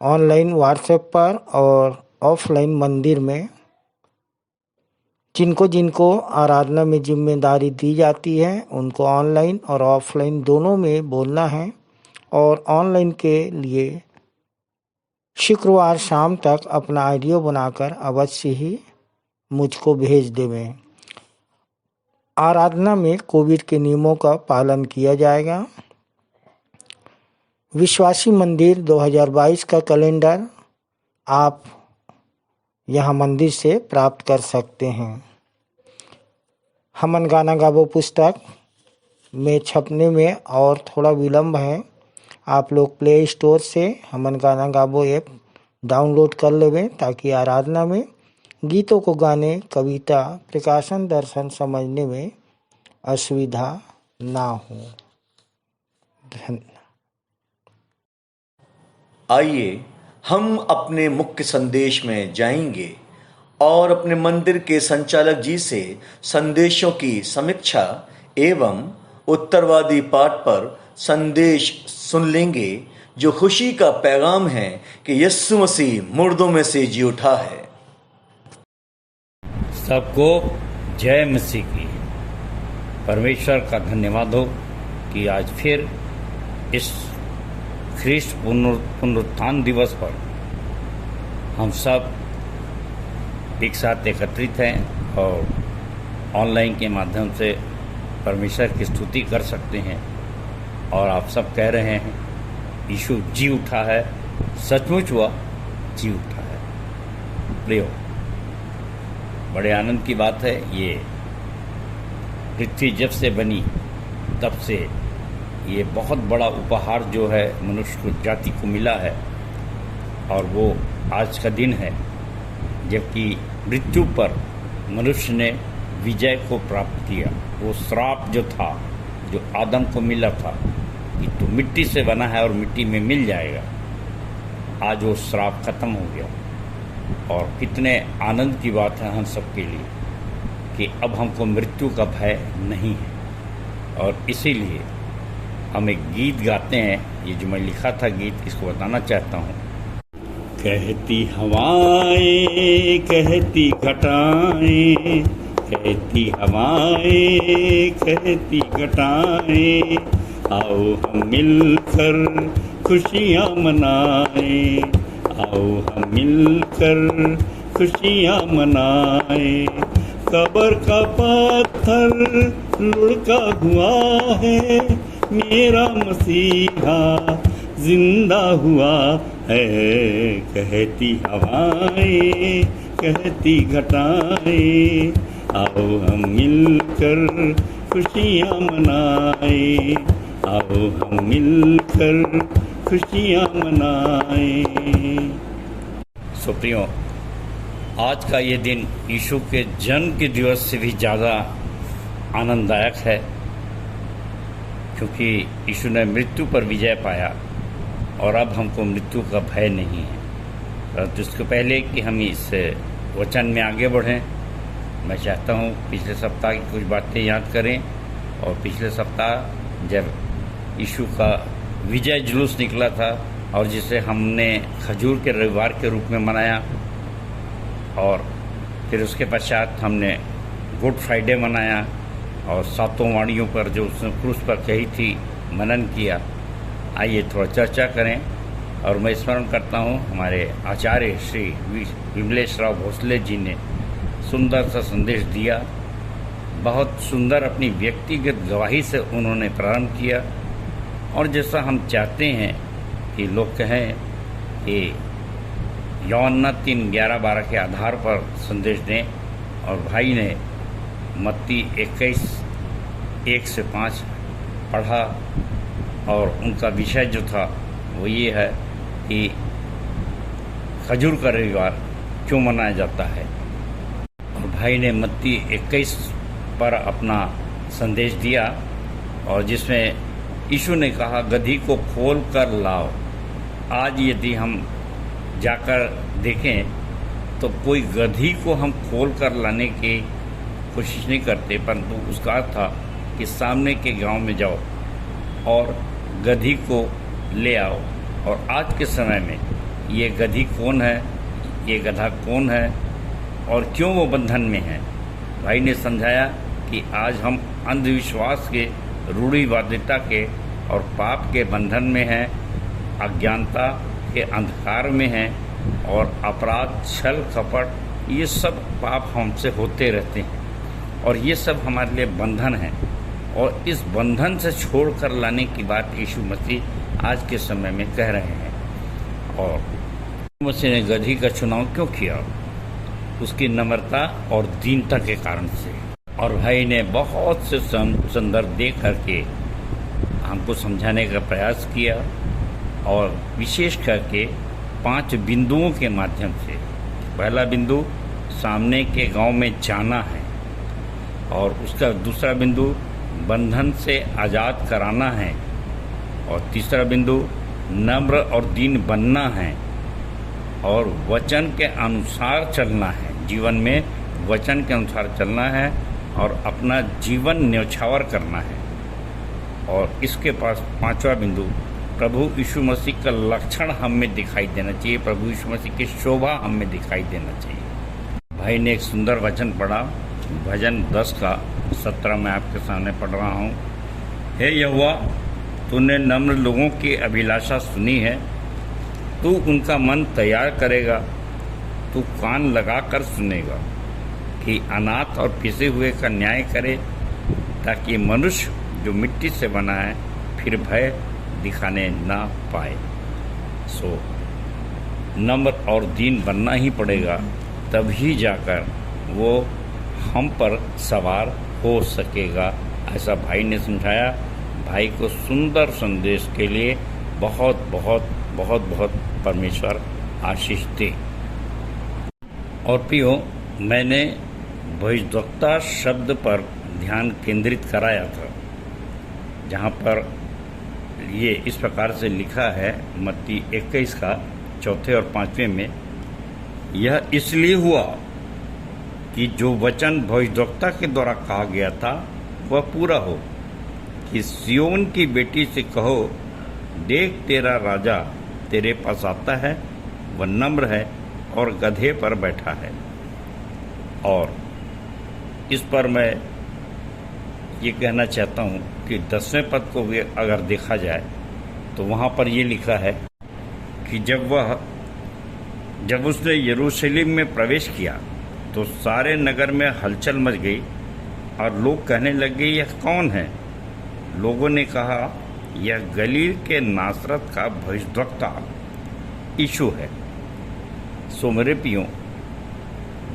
ऑनलाइन व्हाट्सएप पर और ऑफलाइन मंदिर में जिनको जिनको आराधना में जिम्मेदारी दी जाती है उनको ऑनलाइन और ऑफलाइन दोनों में बोलना है। और ऑनलाइन के लिए शुक्रवार शाम तक अपना ऑडियो बनाकर अवश्य ही मुझको भेज देवें। आराधना में कोविड के नियमों का पालन किया जाएगा। विश्वासी मंदिर 2022 का कैलेंडर आप यहाँ मंदिर से प्राप्त कर सकते हैं। हमन गाना गावो पुस्तक में छपने में और थोड़ा विलम्ब है। आप लोग प्ले स्टोर से हमन गाना गावो ऐप डाउनलोड कर लेवें ताकि आराधना में गीतों को गाने, कविता, प्रकाशन, दर्शन समझने में असुविधा ना हो। धन्यवाद। आइए हम अपने मुख्य संदेश में जाएंगे और अपने मंदिर के संचालक जी से संदेशों की समीक्षा एवं उत्तरवादी पाठ पर संदेश सुन लेंगे जो खुशी का पैगाम है कि यीशु मसीह मुर्दों में से जी उठा है। सबको जय मसीह की। परमेश्वर का धन्यवाद हो कि आज फिर इस ख्रीष्ट पुनरुत्थान दिवस पर हम सब एक साथ एकत्रित हैं और ऑनलाइन के माध्यम से परमेश्वर की स्तुति कर सकते हैं। और आप सब कह रहे हैं यीशु जी उठा है, सचमुच हुआ जी उठा है। प्रियो, बड़े आनंद की बात है। ये पृथ्वी जब से बनी तब से ये बहुत बड़ा उपहार जो है मनुष्य को जाति को मिला है और वो आज का दिन है जबकि मृत्यु पर मनुष्य ने विजय को प्राप्त किया। वो श्राप जो था, जो आदम को मिला था कि तू मिट्टी से बना है और मिट्टी में मिल जाएगा, आज वो श्राप खत्म हो गया। और कितने आनंद की बात है हम सबके लिए कि अब हमको मृत्यु का भय नहीं है। और इसीलिए हम एक गीत गाते हैं, ये जो मैं लिखा था गीत, इसको बताना चाहता हूँ। कहती हवाएं कहती घटाएं, कहती हवाएं कहती घटाएं, आओ हम मिलकर खुशियाँ मनाएं, आओ हम मिलकर खुशियाँ मनाएं। कब्र का पत्थर लुढ़का हुआ है, मेरा मसीहा जिंदा हुआ है। कहती हवाएं कहती घटाएं, आओ हम मिलकर खुशियाँ मनाएं, आओ हम मिलकर खुशियाँ मनाएं। सुप्रियो, आज का ये दिन यीशु के जन्म के दिवस से भी ज़्यादा आनंददायक है, क्योंकि यीशु ने मृत्यु पर विजय पाया और अब हमको मृत्यु का भय नहीं है। परंतु इसके पहले कि हम इस वचन में आगे बढ़ें, मैं चाहता हूँ पिछले सप्ताह की कुछ बातें याद करें। और पिछले सप्ताह जब यीशु का विजय जुलूस निकला था और जिसे हमने खजूर के रविवार के रूप में मनाया, और फिर उसके पश्चात हमने गुड फ्राइडे मनाया और सातों वाणियों पर जो उसने क्रूस पर कही थी मनन किया। आइए थोड़ा चर्चा करें। और मैं स्मरण करता हूँ हमारे आचार्य श्री विमलेश राव भोसले जी ने सुंदर सा संदेश दिया। बहुत सुंदर अपनी व्यक्तिगत गवाही से उन्होंने प्रारंभ किया, और जैसा हम चाहते हैं कि लोग कहें कि यूहन्ना 3:11-12 के आधार पर संदेश दें। और भाई ने मत्ती 21:1-5 पढ़ा, और उनका विषय जो था वो ये है कि खजूर का रविवार क्यों मनाया जाता है। और भाई ने मत्ती 21 पर अपना संदेश दिया, और जिसमें यीशु ने कहा गधी को खोल कर लाओ। आज यदि हम जाकर देखें तो कोई गधी को हम खोल कर लाने की कोशिश नहीं करते, परंतु उसका अर्थ था कि सामने के गांव में जाओ और गधी को ले आओ। और आज के समय में ये गधी कौन है, ये गधा कौन है और क्यों वो बंधन में है। भाई ने समझाया कि आज हम अंधविश्वास के, रूढ़िवादिता के और पाप के बंधन में हैं, अज्ञानता के अंधकार में हैं, और अपराध, छल, कपट, ये सब पाप हमसे होते रहते हैं, और ये सब हमारे लिए बंधन है। और इस बंधन से छोड़ कर लाने की बात यीशु मसीह आज के समय में कह रहे हैं। और यीशु मसीह ने गधी का चुनाव क्यों किया? उसकी नम्रता और दीनता के कारण से। और भाई ने बहुत से संदर्भ दे करके हमको समझाने का प्रयास किया, और विशेष करके 5 बिंदुओं के माध्यम से। पहला बिंदु सामने के गांव में जाना है, और उसका दूसरा बिंदु बंधन से आज़ाद कराना है, और तीसरा बिंदु नम्र और दीन बनना है, और वचन के अनुसार चलना है। जीवन में वचन के अनुसार चलना है और अपना जीवन न्यौछावर करना है। और इसके पास 5वां बिंदु प्रभु यीशु मसीह का लक्षण हम में दिखाई देना चाहिए, प्रभु यीशु मसीह की शोभा हम में दिखाई देना चाहिए। भाई ने एक सुंदर वचन पढ़ा, भजन 10:17 मैं आपके सामने पढ़ रहा हूँ। हे यहोवा, तूने नम्र लोगों की अभिलाषा सुनी है, तू उनका मन तैयार करेगा, तू कान लगा कर सुनेगा कि अनाथ और पिसे हुए का न्याय करे, ताकि मनुष्य जो मिट्टी से बना है फिर भय दिखाने ना पाए। सो नम्र और दीन बनना ही पड़ेगा, तभी जाकर वो हम पर सवार हो सकेगा, ऐसा भाई ने समझाया। भाई को सुंदर संदेश के लिए बहुत बहुत बहुत बहुत परमेश्वर आशीष दे। और प्रियो, मैंने भविष्यद्वक्ता शब्द पर ध्यान केंद्रित कराया था, जहाँ पर ये इस प्रकार से लिखा है मत्ती 21 का 4 और 5वें में, यह इसलिए हुआ कि जो वचन भविष्यद्वक्ता के द्वारा कहा गया था वह पूरा हो, कि सिय्योन की बेटी से कहो, देख तेरा राजा तेरे पास आता है, वह नम्र है और गधे पर बैठा है। और इस पर मैं ये कहना चाहता हूँ कि 10वें पद को भी अगर देखा जाए तो वहाँ पर ये लिखा है कि जब उसने यरूशलेम में प्रवेश किया तो सारे नगर में हलचल मच गई और लोग कहने लगे, यह कौन है? लोगों ने कहा, यह गलील के नासरत का भविष्यद्वक्ता यीशु है। सो मेरे प्रियो,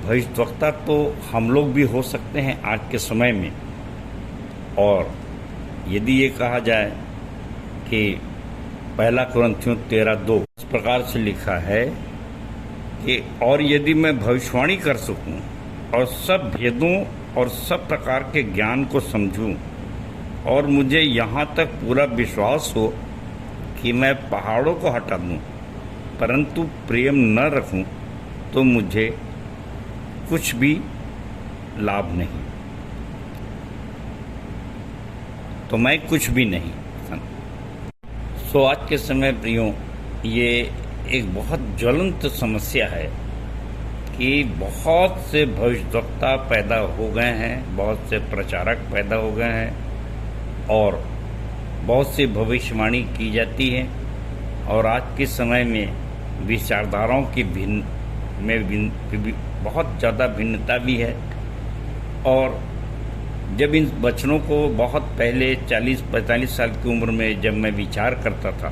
भविष्यद्वक्ता तो हम लोग भी हो सकते हैं आज के समय में। और यदि ये कहा जाए कि 1 कुरिन्थियों 13:2 इस प्रकार से लिखा है कि और यदि मैं भविष्यवाणी कर सकूं और सब भेदों और सब प्रकार के ज्ञान को समझूं और मुझे यहाँ तक पूरा विश्वास हो कि मैं पहाड़ों को हटा दूं, परंतु प्रेम न रखूं तो मुझे कुछ भी लाभ नहीं, तो मैं कुछ भी नहीं। सो आज के समय प्रियो, ये एक बहुत ज्वलंत समस्या है कि बहुत से भविष्यद्वक्ता पैदा हो गए हैं, बहुत से प्रचारक पैदा हो गए हैं और बहुत सी भविष्यवाणी की जाती है। और आज के समय में विचारधाराओं की बहुत ज़्यादा भिन्नता भी है। और जब इन वचनों को बहुत पहले 40-45 साल की उम्र में जब मैं विचार करता था,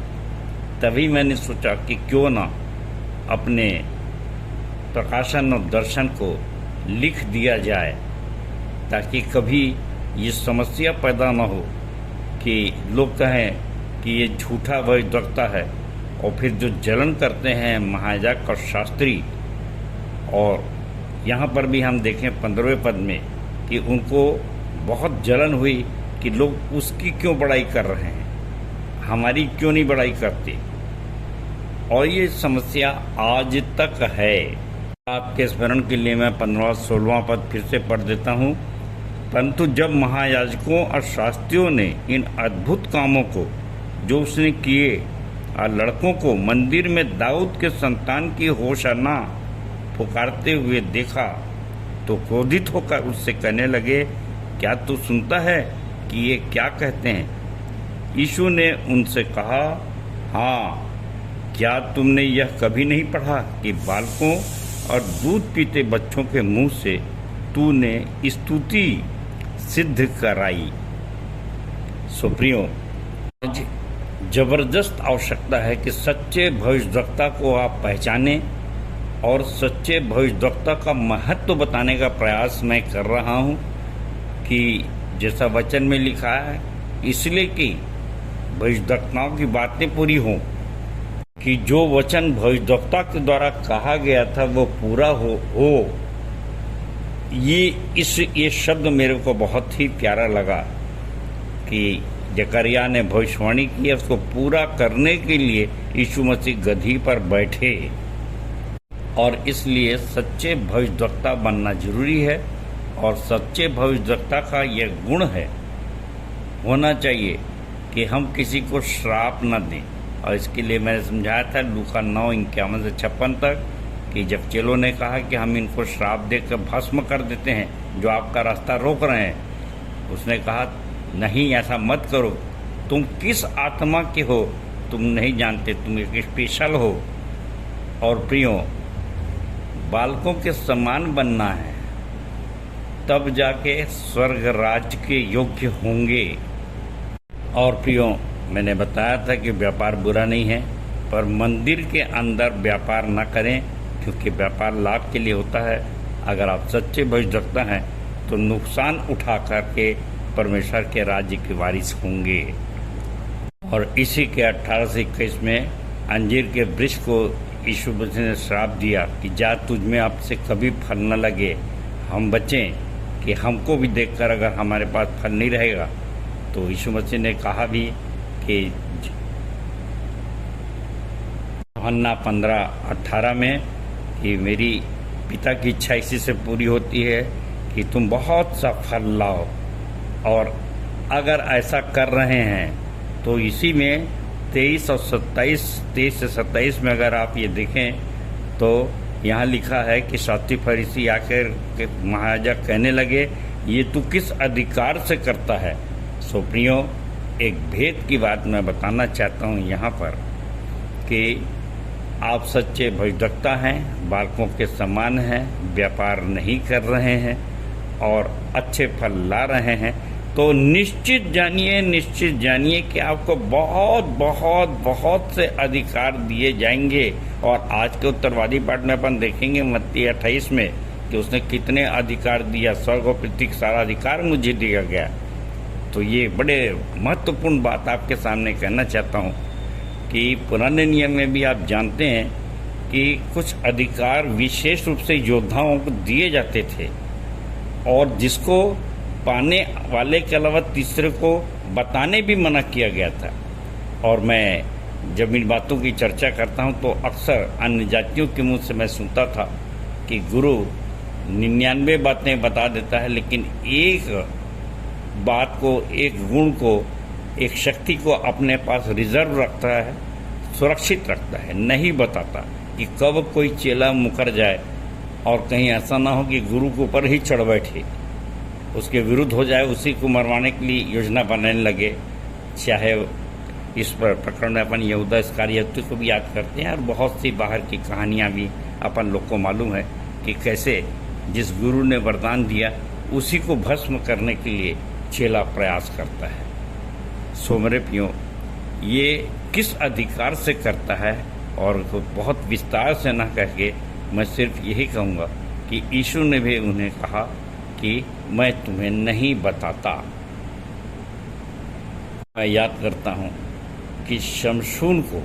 तभी मैंने सोचा कि क्यों ना अपने प्रकाशन और दर्शन को लिख दिया जाए, ताकि कभी ये समस्या पैदा ना हो कि लोग कहें कि ये झूठा भविष्यद्वक्ता है। और फिर जो जलन करते हैं महायाजक और शास्त्री, और यहाँ पर भी हम देखें 15वें पद में कि उनको बहुत जलन हुई कि लोग उसकी क्यों बड़ाई कर रहे हैं, हमारी क्यों नहीं बड़ाई करते। और ये समस्या आज तक है। आपके स्मरण के लिए मैं 15वां-16वां पद फिर से पढ़ देता हूँ। परंतु जब महायाजकों और शास्त्रियों ने इन अद्भुत कामों को जो उसने किए और लड़कों को मंदिर में दाऊद के संतान की होशाना पुकारते हुए देखा, तो क्रोधित होकर उससे कहने लगे, क्या तू सुनता है कि ये क्या कहते हैं? यीशु ने उनसे कहा, हाँ, क्या तुमने यह कभी नहीं पढ़ा कि बालकों और दूध पीते बच्चों के मुंह से तूने स्तुति सिद्ध कराई। सो प्रियो, जबरदस्त आवश्यकता है कि सच्चे भविष्यद्वक्ता को आप पहचानें और सच्चे भविष्यद्वक्ता का महत्व बताने का प्रयास मैं कर रहा हूं कि जैसा वचन में लिखा है, इसलिए कि भविष्यद्वक्ताओं की बातें पूरी हों, कि जो वचन भविष्यद्वक्ता के द्वारा कहा गया था वो पूरा हो। ये शब्द मेरे को बहुत ही प्यारा लगा कि जकरिया ने भविष्यवाणी की, उसको पूरा करने के लिए यीशु मसीह गधी पर बैठे। और इसलिए सच्चे भविष्यद्वक्ता बनना जरूरी है। और सच्चे भविष्यद्वक्ता का यह गुण है, होना चाहिए कि हम किसी को श्राप न दें। और इसके लिए मैंने समझाया था लूका 9:51 से 56 तक कि जब चेलों ने कहा कि हम इनको श्राप देकर भस्म कर देते हैं जो आपका रास्ता रोक रहे हैं, उसने कहा नहीं, ऐसा मत करो, तुम किस आत्मा के हो तुम नहीं जानते, तुम एक स्पेशल हो। और प्रियो, बालकों के समान बनना है, तब जाके स्वर्ग राज्य के योग्य होंगे। और प्रियो, मैंने बताया था कि व्यापार बुरा नहीं है, पर मंदिर के अंदर व्यापार न करें, क्योंकि व्यापार लाभ के लिए होता है। अगर आप सच्चे भविष्यद्वक्ता हैं तो नुकसान उठा करके परमेश्वर के राज्य के वारिस होंगे। और इसी के 18 से 21 में अंजीर के वृक्ष को यीशु मसीह ने श्राप दिया कि जा तुझ में आपसे कभी फल न लगे, हम बचें, कि हमको भी देखकर अगर हमारे पास फल नहीं रहेगा। तो यीशु मसीह ने कहा भी कि यूहन्ना 15:18 में कि मेरी पिता की इच्छा इसी से पूरी होती है कि तुम बहुत सा फल लाओ, और अगर ऐसा कर रहे हैं तो इसी में 23 और 23 से 27 में अगर आप ये देखें तो यहाँ लिखा है कि शास्त्री फरीसी आकर के महायाजक कहने लगे, ये तू किस अधिकार से करता है। सो प्रियो, एक भेद की बात मैं बताना चाहता हूँ यहाँ पर कि आप सच्चे भविष्यवक्ता हैं, बालकों के समान हैं, व्यापार नहीं कर रहे हैं और अच्छे फल ला रहे हैं, तो निश्चित जानिए कि आपको बहुत बहुत बहुत से अधिकार दिए जाएंगे। और आज के उत्तरवादी पाठ में अपन देखेंगे मत्ती 28 में कि उसने कितने अधिकार दिया। स्वर्ग और पृथ्वी का सारा अधिकार मुझे दिया गया। तो ये बड़े महत्वपूर्ण बात आपके सामने कहना चाहता हूँ कि पुराने नियम में भी आप जानते हैं कि कुछ अधिकार विशेष रूप से योद्धाओं को दिए जाते थे, और जिसको पाने वाले के अलावा तीसरे को बताने भी मना किया गया था। और मैं जब इन बातों की चर्चा करता हूँ तो अक्सर अन्य जातियों के मुंह से मैं सुनता था कि गुरु 99 बातें बता देता है, लेकिन एक बात को, एक गुण को, एक शक्ति को अपने पास रिजर्व रखता है, सुरक्षित रखता है, नहीं बताता कि कब कोई चेला मुकर जाए और कहीं ऐसा ना हो कि गुरु के ऊपर ही चढ़ बैठे, उसके विरुद्ध हो जाए, उसी को मरवाने के लिए योजना बनाने लगे। चाहे इस पर प्रकरण में अपन यहूदा इस्करियोती को भी याद करते हैं, और बहुत सी बाहर की कहानियाँ भी अपन लोग को मालूम है कि कैसे जिस गुरु ने वरदान दिया उसी को भस्म करने के लिए चेला प्रयास करता है। सो मेरे प्रियो, ये किस अधिकार से करता है, और बहुत विस्तार से ना कह के मैं सिर्फ यही कहूँगा कि यीशु ने भी उन्हें कहा कि मैं तुम्हें नहीं बताता। मैं याद करता हूँ कि शमशून को,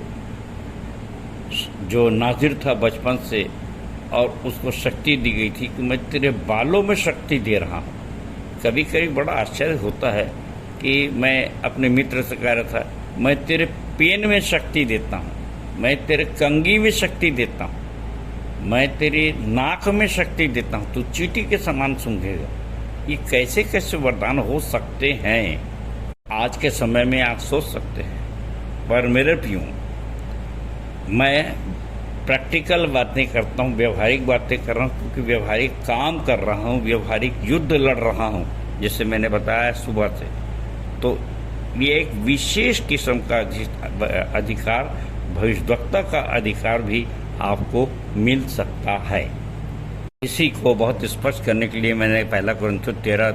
जो नाजिर था बचपन से, और उसको शक्ति दी गई थी कि मैं तेरे बालों में शक्ति दे रहा हूँ। कभी कभी बड़ा आश्चर्य होता है कि मैं अपने मित्र से कह रहा था, मैं तेरे पेन में शक्ति देता हूँ, मैं तेरे कंघी में शक्ति देता हूँ, मैं तेरी नाक में शक्ति देता हूँ, तू चींटी के समान सूंघेगा। ये कैसे कैसे वरदान हो सकते हैं आज के समय में आप सोच सकते हैं। पर मेरे प्रियो, मैं प्रैक्टिकल बातें करता हूँ, व्यवहारिक बातें कर रहा हूँ, क्योंकि व्यवहारिक काम कर रहा हूँ, व्यवहारिक युद्ध लड़ रहा हूँ, जैसे मैंने बताया सुबह से। तो ये एक विशेष किस्म का अधिकार, भविष्यवक्ता का अधिकार भी आपको मिल सकता है। इसी को बहुत स्पष्ट करने के लिए मैंने पहला कुरिन्थियों 13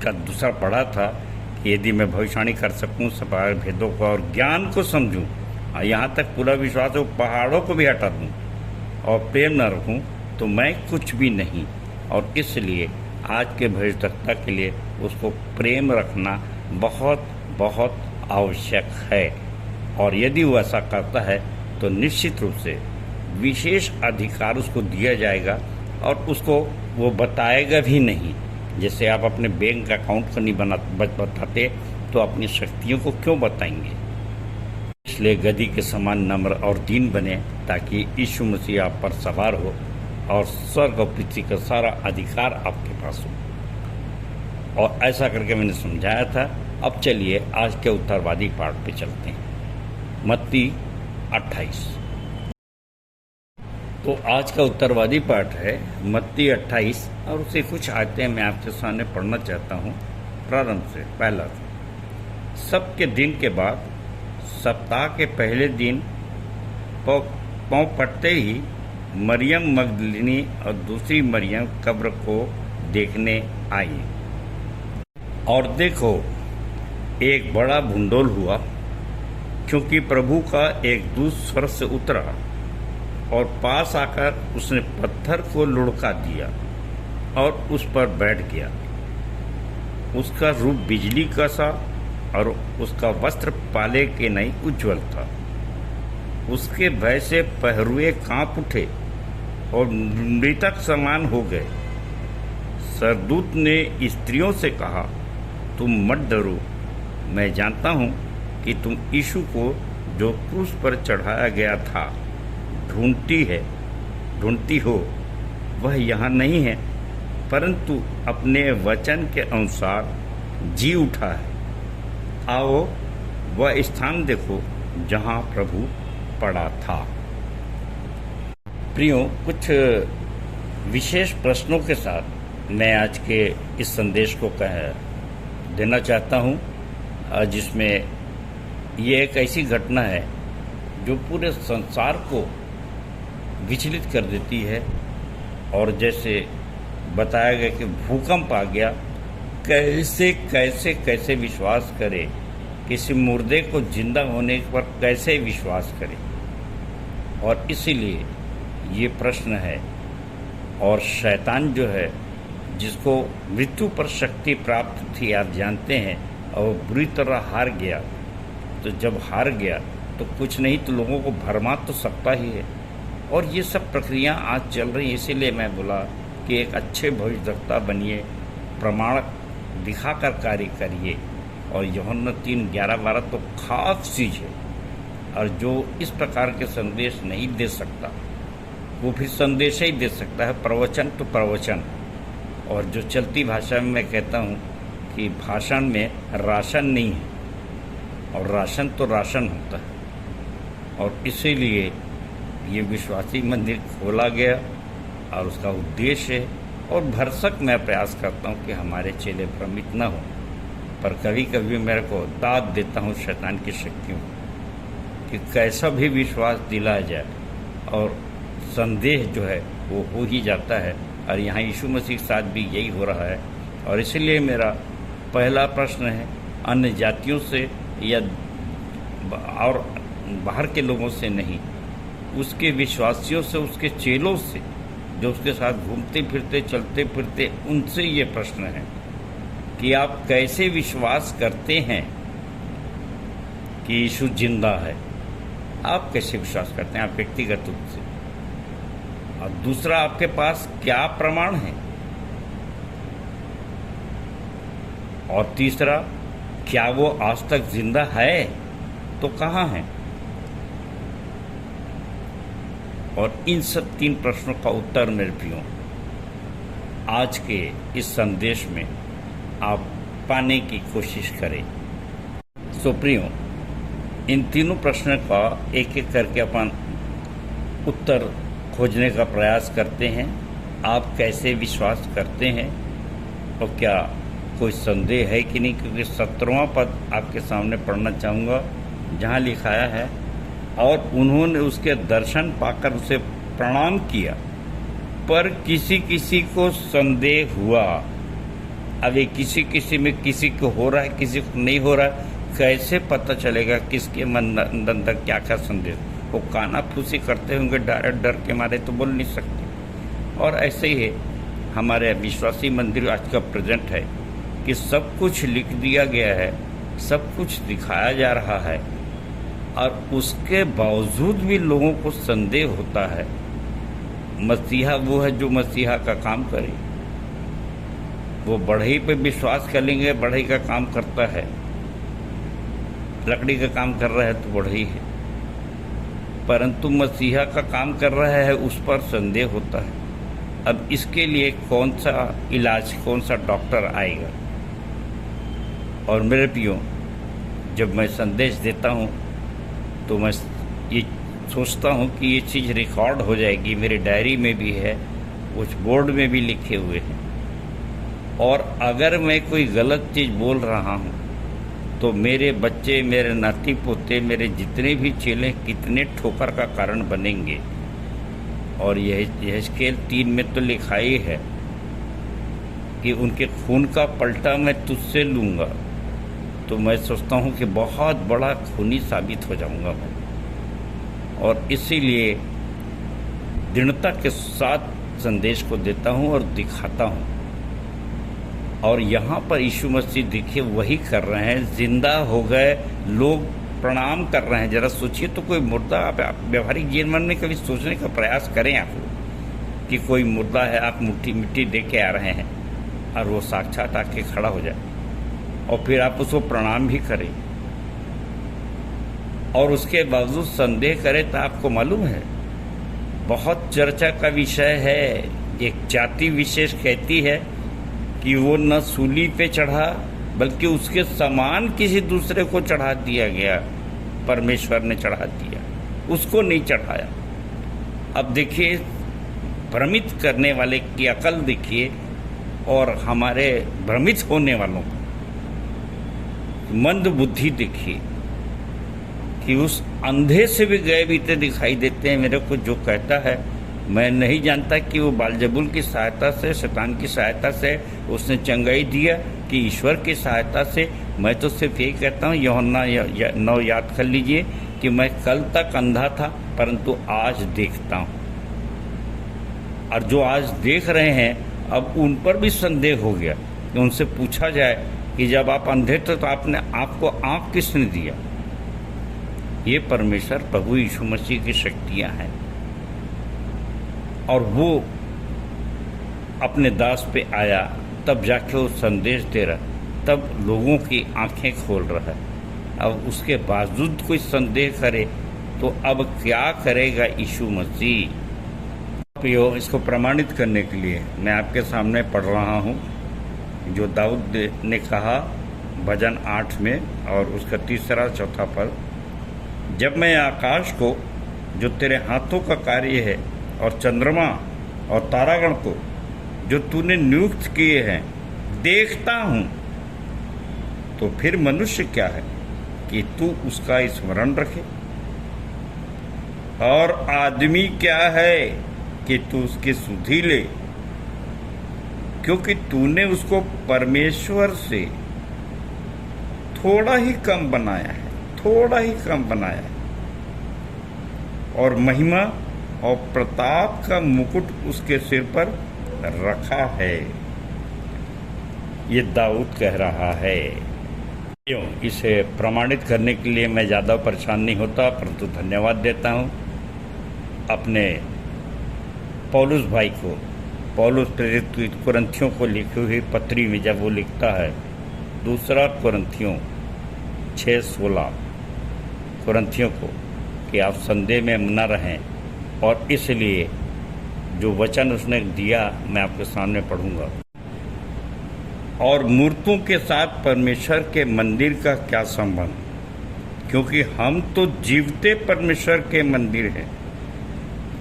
का दूसरा पढ़ा था कि यदि मैं भविष्यवाणी कर सकूं, सब भेदों को और ज्ञान को समझूं, यहाँ तक पूरा विश्वास हो, पहाड़ों को भी हटा दूं और प्रेम न रखूं, तो मैं कुछ भी नहीं। और इसलिए आज के भविष्यवक्ता के लिए उसको प्रेम रखना बहुत बहुत आवश्यक है। और यदि वो ऐसा करता है तो निश्चित रूप से विशेष अधिकार उसको दिया जाएगा, और उसको वो बताएगा भी नहीं। जैसे आप अपने बैंक अकाउंट को नहीं बताते तो अपनी शक्तियों को क्यों बताएंगे। इसलिए गधी के समान नम्र और दीन बने, ताकि यीशु मसीह आप पर सवार हो और स्वर्ग और पृथ्वी का सारा अधिकार आपके पास हो। और ऐसा करके मैंने समझाया था। अब चलिए आज के उत्तरवादी पाठ पे चलते हैं, मत्ती 28। तो आज का उत्तरवादी पाठ है मत्ती 28, और उसे कुछ आयतें मैं आपके सामने पढ़ना चाहता हूँ। प्रारंभ से पहला, सबके दिन के बाद सप्ताह के पहले दिन पाँव पड़ते ही मरियम मगदलिनी और दूसरी मरियम कब्र को देखने आई, और देखो एक बड़ा भूंडोल हुआ, क्योंकि प्रभु का एक दूत स्वर्ग से उतरा और पास आकर उसने पत्थर को लुढ़का दिया और उस पर बैठ गया। उसका रूप बिजली का सा और उसका वस्त्र पाले के नहीं उज्ज्वल था। उसके भय से पहरुए कांप उठे और मृतक समान हो गए। सरदूत ने स्त्रियों से कहा, तुम मत डरो, मैं जानता हूँ कि तुम यीशु को जो क्रूस पर चढ़ाया गया था ढूंढती हो। वह यहाँ नहीं है, परंतु अपने वचन के अनुसार जी उठा है। आओ वह स्थान देखो जहाँ प्रभु पड़ा था। प्रियो, कुछ विशेष प्रश्नों के साथ मैं आज के इस संदेश को देना चाहता हूँ, जिसमें ये एक ऐसी घटना है जो पूरे संसार को विचलित कर देती है। और जैसे बताया गया कि भूकंप आ गया, कैसे कैसे कैसे विश्वास करे, किसी मुर्दे को जिंदा होने पर कैसे विश्वास करे। और इसीलिए ये प्रश्न है। और शैतान जो है, जिसको मृत्यु पर शक्ति प्राप्त थी, आप जानते हैं, और बुरी तरह हार गया। तो जब हार गया तो कुछ नहीं तो लोगों को भरमा तो सकता ही है। और ये सब प्रक्रिया आज चल रही है। इसीलिए मैं बोला कि एक अच्छे भविष्यवक्ता बनिए, प्रमाण दिखाकर कार्य करिए। और यूहन्ना 3:11-12 तो खास चीज़ है। और जो इस प्रकार के संदेश नहीं दे सकता, वो फिर संदेश ही दे सकता है, प्रवचन तो प्रवचन। और जो चलती भाषा में मैं कहता हूँ कि भाषण में राशन नहीं है, और राशन तो राशन होता है। और इसीलिए ये विश्वासी मंदिर खोला गया और उसका उद्देश्य है। और भरसक मैं प्रयास करता हूँ कि हमारे चेले भ्रमित न हो, पर कभी कभी मेरे को दाद देता हूँ शैतान की शक्तियों कि कैसा भी विश्वास दिलाया जाए और संदेह जो है वो हो ही जाता है। और यहाँ यीशु मसीह के साथ भी यही हो रहा है। और इसलिए मेरा पहला प्रश्न है, अन्य जातियों से या और बाहर के लोगों से नहीं, उसके विश्वासियों से, उसके चेलों से, जो उसके साथ घूमते फिरते चलते फिरते, उनसे ये प्रश्न है कि आप कैसे विश्वास करते हैं कि यीशु जिंदा है। आप कैसे विश्वास करते हैं, आप व्यक्तिगत रूप से। और दूसरा, आपके पास क्या प्रमाण है। और तीसरा, क्या वो आज तक जिंदा है तो कहाँ है। और इन सब 3 प्रश्नों का उत्तर मेरे प्रियो आज के इस संदेश में आप पाने की कोशिश करें। सो प्रियो, इन तीनों प्रश्नों का एक एक करके अपन उत्तर खोजने का प्रयास करते हैं। आप कैसे विश्वास करते हैं और क्या कोई संदेह है कि नहीं, क्योंकि 17वां पद आपके सामने पढ़ना चाहूँगा, जहाँ लिखाया है, और उन्होंने उसके दर्शन पाकर उसे प्रणाम किया, पर किसी किसी को संदेह हुआ। अब ये किसी किसी में किसी को हो रहा है, किसी को नहीं हो रहा है, कैसे पता चलेगा किसके मन अंदर क्या क्या संदेह। वो काना फूसी करते होंगे, डर के मारे तो बोल नहीं सकते। और ऐसे ही है, हमारे विश्वासी मंदिर आज का प्रेजेंट है कि सब कुछ लिख दिया गया है, सब कुछ दिखाया जा रहा है, और उसके बावजूद भी लोगों को संदेह होता है। मसीहा वो है जो मसीहा का काम करे, वो बढ़ई पे विश्वास कर लेंगे, बढ़ई का काम करता है, लकड़ी का काम कर रहा है तो बढ़ई है, परंतु मसीहा का काम कर रहा है उस पर संदेह होता है। अब इसके लिए कौन सा इलाज, कौन सा डॉक्टर आएगा। और मेरे प्रियो, जब मैं संदेश देता हूँ तो मैं ये सोचता हूँ कि ये चीज़ रिकॉर्ड हो जाएगी, मेरी डायरी में भी है, उस बोर्ड में भी लिखे हुए हैं। और अगर मैं कोई गलत चीज़ बोल रहा हूँ तो मेरे बच्चे, मेरे नाती पोते, मेरे जितने भी चेले कितने ठोकर का कारण बनेंगे। और यह स्केल 3 में तो लिखा ही है कि उनके खून का पलटा मैं तुझसे लूँगा। तो मैं सोचता हूँ कि बहुत बड़ा खूनी साबित हो जाऊँगा मैं। और इसीलिए दृढ़ता के साथ संदेश को देता हूँ और दिखाता हूँ। और यहाँ पर यीशु मसीह देखिए वही कर रहे हैं, जिंदा हो गए, लोग प्रणाम कर रहे हैं। जरा सोचिए तो, कोई मुर्दा, आप व्यवहारिक जीवन में कभी सोचने का प्रयास करें आप कि कोई मुर्दा है, आप मिट्टी दे के आ रहे हैं और वो साक्षात आके खड़ा हो जाए और फिर आप उसको प्रणाम भी करें और उसके बावजूद संदेह करें, तो आपको मालूम है बहुत चर्चा का विषय है एक जाति विशेष कहती है कि वो न सूली पे चढ़ा बल्कि उसके समान किसी दूसरे को चढ़ा दिया गया, परमेश्वर ने चढ़ा दिया, उसको नहीं चढ़ाया। अब देखिए, भ्रमित करने वाले की अकल देखिए और हमारे भ्रमित होने वालों को मंद बुद्धि देखिए कि उस अंधे से भी गए बीते दिखाई देते हैं। मेरे को जो कहता है, मैं नहीं जानता कि वो बालजबुल की सहायता से, शैतान की सहायता से उसने चंगाई दिया कि ईश्वर की सहायता से। मैं तो सिर्फ यही कहता हूँ, यूहन्ना 9 याद कर लीजिए कि मैं कल तक अंधा था परंतु आज देखता हूँ। और जो आज देख रहे हैं अब उन पर भी संदेह हो गया कि उनसे पूछा जाए कि जब आप अंधे थे तो आपने आपको आँख किसने दिया? ये परमेश्वर प्रभु यीशु मसीह की शक्तियाँ हैं और वो अपने दास पे आया तब जाके वो संदेश दे रहा, तब लोगों की आंखें खोल रहा है। अब उसके बावजूद कोई संदेह करे तो अब क्या करेगा यीशु मसीह? इसको प्रमाणित करने के लिए मैं आपके सामने पढ़ रहा हूँ जो दाऊद ने कहा भजन 8 में और उसका 3-4 पद। जब मैं आकाश को जो तेरे हाथों का कार्य है और चंद्रमा और तारागण को जो तूने नियुक्त किए हैं देखता हूँ, तो फिर मनुष्य क्या है कि तू उसका स्मरण रखे, और आदमी क्या है कि तू उसकी सुधि ले, क्योंकि तूने उसको परमेश्वर से थोड़ा ही कम बनाया है, थोड़ा ही कम बनाया है, और महिमा और प्रताप का मुकुट उसके सिर पर रखा है। ये दाऊद कह रहा है। क्यों? इसे प्रमाणित करने के लिए मैं ज़्यादा परेशान नहीं होता, परंतु धन्यवाद देता हूँ अपने पौलुस भाई को, पौलुस प्रेरित कुरिन्थियों को लिखी हुई पत्री में जब वो लिखता है 2 कुरिन्थियों 6:16 कुरिन्थियों को कि आप संदेह में न रहें, और इसलिए जो वचन उसने दिया मैं आपके सामने पढ़ूंगा। और मूर्तों के साथ परमेश्वर के मंदिर का क्या संबंध, क्योंकि हम तो जीवते परमेश्वर के मंदिर हैं।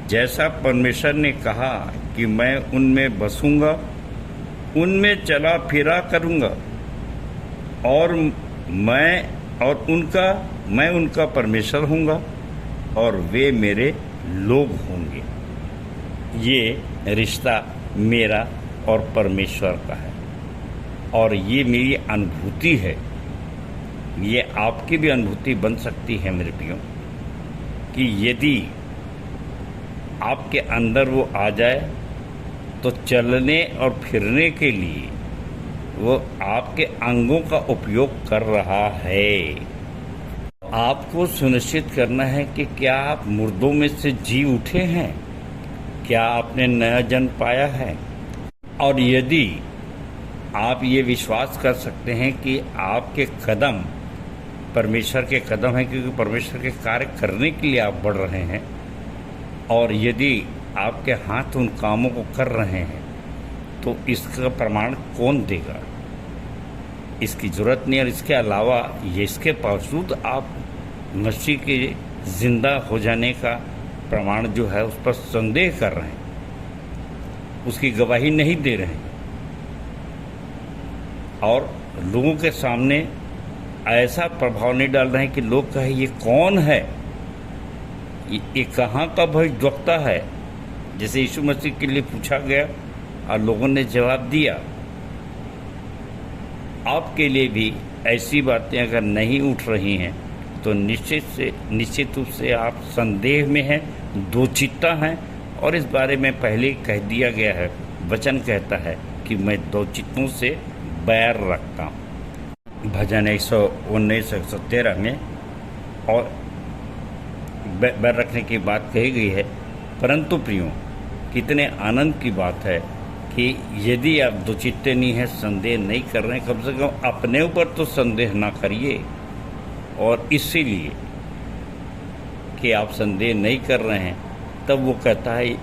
जैसा परमेश्वर ने कहा कि मैं उनमें बसूंगा, उनमें चला फिरा करूंगा, और मैं उनका परमेश्वर हूँगा और वे मेरे लोग होंगे। ये रिश्ता मेरा और परमेश्वर का है, और ये मेरी अनुभूति है। ये आपकी भी अनुभूति बन सकती है मेरे प्रियो, कि यदि आपके अंदर वो आ जाए तो चलने और फिरने के लिए वो आपके अंगों का उपयोग कर रहा है। आपको सुनिश्चित करना है कि क्या आप मुर्दों में से जी उठे हैं, क्या आपने नया जन्म पाया है। और यदि आप ये विश्वास कर सकते हैं कि आपके कदम परमेश्वर के कदम हैं, क्योंकि परमेश्वर के कार्य करने के लिए आप बढ़ रहे हैं, और यदि आपके हाथ उन कामों को कर रहे हैं, तो इसका प्रमाण कौन देगा? इसकी ज़रूरत नहीं। और इसके अलावा ये इसके बावजूद आप मसीह के ज़िंदा हो जाने का प्रमाण जो है उस पर संदेह कर रहे हैं, उसकी गवाही नहीं दे रहे हैं, और लोगों के सामने ऐसा प्रभाव नहीं डाल रहे हैं कि लोग कहें ये कौन है, ये कहाँ का भविष्यवक्ता है। जैसे यीशु मसीह के लिए पूछा गया और लोगों ने जवाब दिया। आपके लिए भी ऐसी बातें अगर नहीं उठ रही हैं तो निश्चित रूप से आप संदेह में हैं, दो चित्ता हैं, और इस बारे में पहले ही कह दिया गया है। वचन कहता है कि मैं दो चित्तों से बैर रखता हूँ, भजन 119-113 में, और बैर रखने की बात कही गई है। परंतु प्रियो, कितने आनंद की बात है कि यदि आप दो चित्ते नहीं हैं, संदेह नहीं कर रहे हैं, कम से कम अपने ऊपर तो संदेह ना करिए। और इसीलिए कि आप संदेह नहीं कर रहे हैं, तब वो कहता है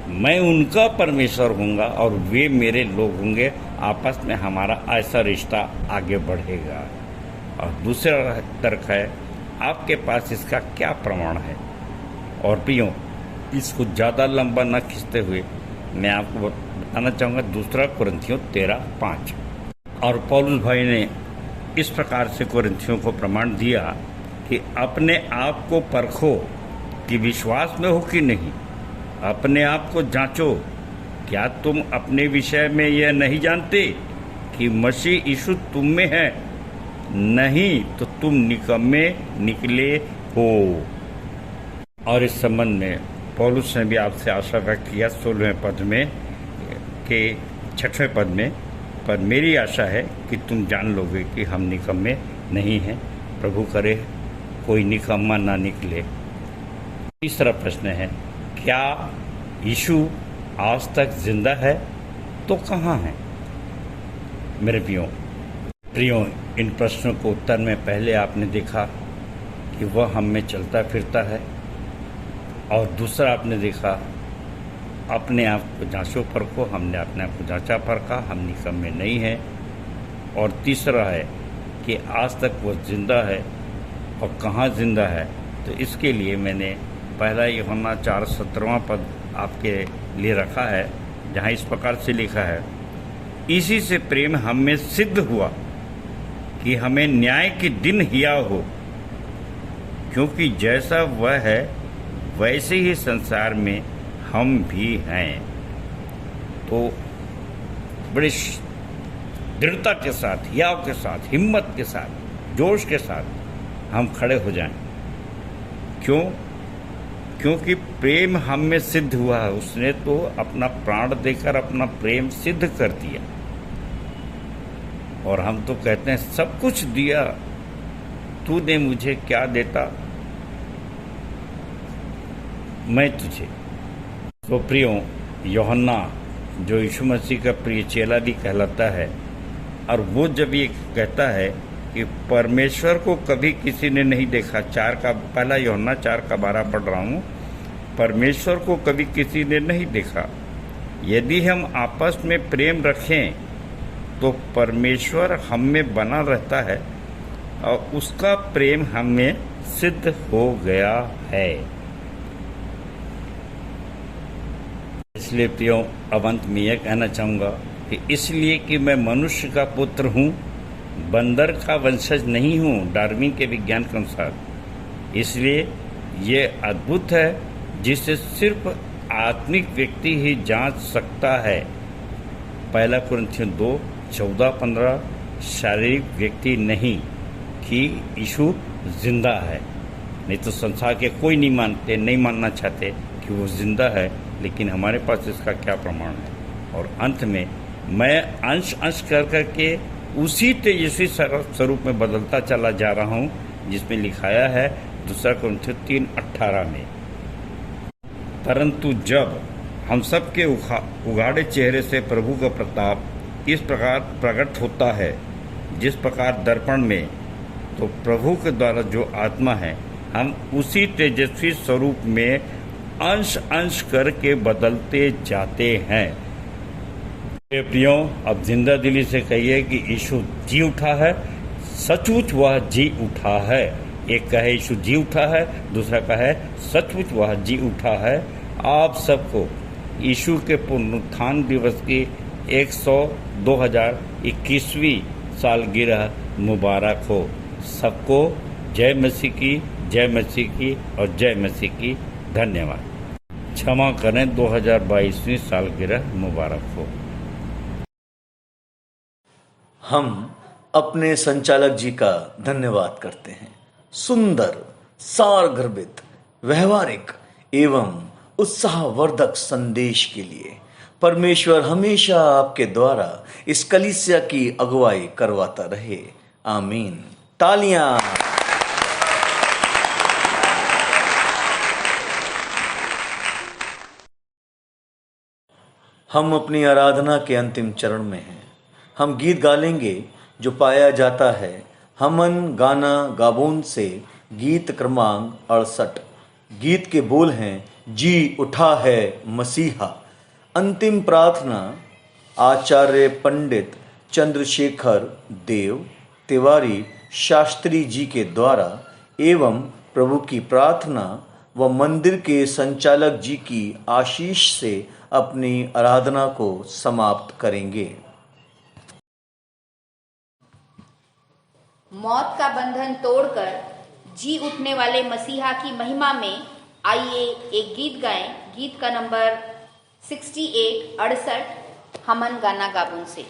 मैं उनका परमेश्वर हूँगा और वे मेरे लोग होंगे। आपस में हमारा ऐसा रिश्ता आगे बढ़ेगा। और दूसरा तर्क है, आपके पास इसका क्या प्रमाण है? और प्रियो, इसको ज़्यादा लंबा न खींचते हुए मैं आपको बताना चाहूँगा 2 कुरिन्थियों 13:5। और पौलुस भाई ने इस प्रकार से कुरिन्थियों को प्रमाण दिया कि अपने आप को परखो कि विश्वास में हो कि नहीं। अपने आप को जांचो, क्या तुम अपने विषय में यह नहीं जानते कि मसीह यीशु तुम में है? नहीं तो तुम निकम्मे निकले हो। और इस संबंध में पौलुस ने भी आपसे आशा व्यक्त किया 16वें पद में के 6वें पद में, पर मेरी आशा है कि तुम जान लोगे कि हम निकम्मे नहीं हैं। प्रभु करे कोई निकम्मा ना निकले। तीसरा प्रश्न है, क्या यीशु आज तक जिंदा है? तो कहाँ है? मेरे प्रियो, इन प्रश्नों को उत्तर में पहले आपने देखा कि वह हम में चलता फिरता है, और दूसरा आपने देखा अपने आप को जांचो परखो। हमने अपने आप को जांचा परखा, हम निकम्मे नहीं हैं। और तीसरा है कि आज तक वह जिंदा है, और कहाँ जिंदा है। तो इसके लिए मैंने पहला यूहन्ना 4:17 पद आपके लिए रखा है, जहाँ इस प्रकार से लिखा है, इसी से प्रेम हम में सिद्ध हुआ कि हमें न्याय के दिन हिया हो, क्योंकि जैसा वह है वैसे ही संसार में हम भी हैं। तो बड़ी दृढ़ता के साथ, हियाव के साथ, हिम्मत के साथ, जोश के साथ हम खड़े हो जाएं। क्यों? क्योंकि प्रेम हम में सिद्ध हुआ है। उसने तो अपना प्राण देकर अपना प्रेम सिद्ध कर दिया। और हम तो कहते हैं सब कुछ दिया, तूने मुझे क्या देता मैं तुझे। तो प्रियो, यूहन्ना जो यीशु मसीह का प्रिय चेला भी कहलाता है, और वो जब ये कहता है कि परमेश्वर को कभी किसी ने नहीं देखा, पहला यूहन्ना 4:12 पढ़ रहा हूँ, परमेश्वर को कभी किसी ने नहीं देखा। यदि हम आपस में प्रेम रखें तो परमेश्वर हम में बना रहता है और उसका प्रेम हम में सिद्ध हो गया है। इसलिए प्रियो, अब अंत में यह कहना चाहूँगा कि इसलिए कि मैं मनुष्य का पुत्र हूँ, बंदर का वंशज नहीं हूँ डार्विन के विज्ञान के अनुसार। इसलिए ये अद्भुत है जिसे सिर्फ आत्मिक व्यक्ति ही जांच सकता है। पहला कुरिन्थियों 2:14-15, शारीरिक व्यक्ति नहीं कि यीशु जिंदा है। नहीं तो संसार के कोई नहीं मानना चाहते कि वो जिंदा है, लेकिन हमारे पास इसका क्या प्रमाण है। और अंत में मैं अंश अंश कर करके उसी तेजस्वी स्वरूप में बदलता चला जा रहा हूँ, जिसमें लिखाया है 2 कुरिन्थियों 3:18 में, परंतु जब हम सबके उगाड़े चेहरे से प्रभु का प्रताप इस प्रकार प्रकट होता है, जिस प्रकार दर्पण में, तो प्रभु के द्वारा जो आत्मा है, हम उसी तेजस्वी स्वरूप में अंश अंश करके बदलते जाते हैं। प्रियो, अब जिंदा दिली से कहिए कि यीशु जी उठा है, सचमुच वह जी उठा है। एक कहे यीशु जी उठा है, दूसरा कहे सचमुच वह जी उठा है। आप सबको यीशु के पुनरुत्थान दिवस की 2021वीं सालगिरह मुबारक हो। सबको जय मसीह की, जय मसीह की और जय मसीह की। धन्यवाद। क्षमा करें, 2022वीं सालगिरह मुबारक हो। हम अपने संचालक जी का धन्यवाद करते हैं सुंदर, सारगर्भित, व्यवहारिक एवं उत्साहवर्धक संदेश के लिए। परमेश्वर हमेशा आपके द्वारा इस कलीसिया की अगुवाई करवाता रहे। आमीन। तालियां। हम अपनी आराधना के अंतिम चरण में हैं। हम गीत गा लेंगे जो पाया जाता है हमन गाना गाबोन से, गीत क्रमांक 68। गीत के बोल हैं, जी उठा है मसीहा। अंतिम प्रार्थना आचार्य पंडित चंद्रशेखर देव तिवारी शास्त्री जी के द्वारा एवं प्रभु की प्रार्थना व मंदिर के संचालक जी की आशीष से अपनी आराधना को समाप्त करेंगे। मौत का बंधन तोड़कर जी उठने वाले मसीहा की महिमा में आइए एक गीत गाएं। गीत का नंबर 68 हमन गाना गाबुन से।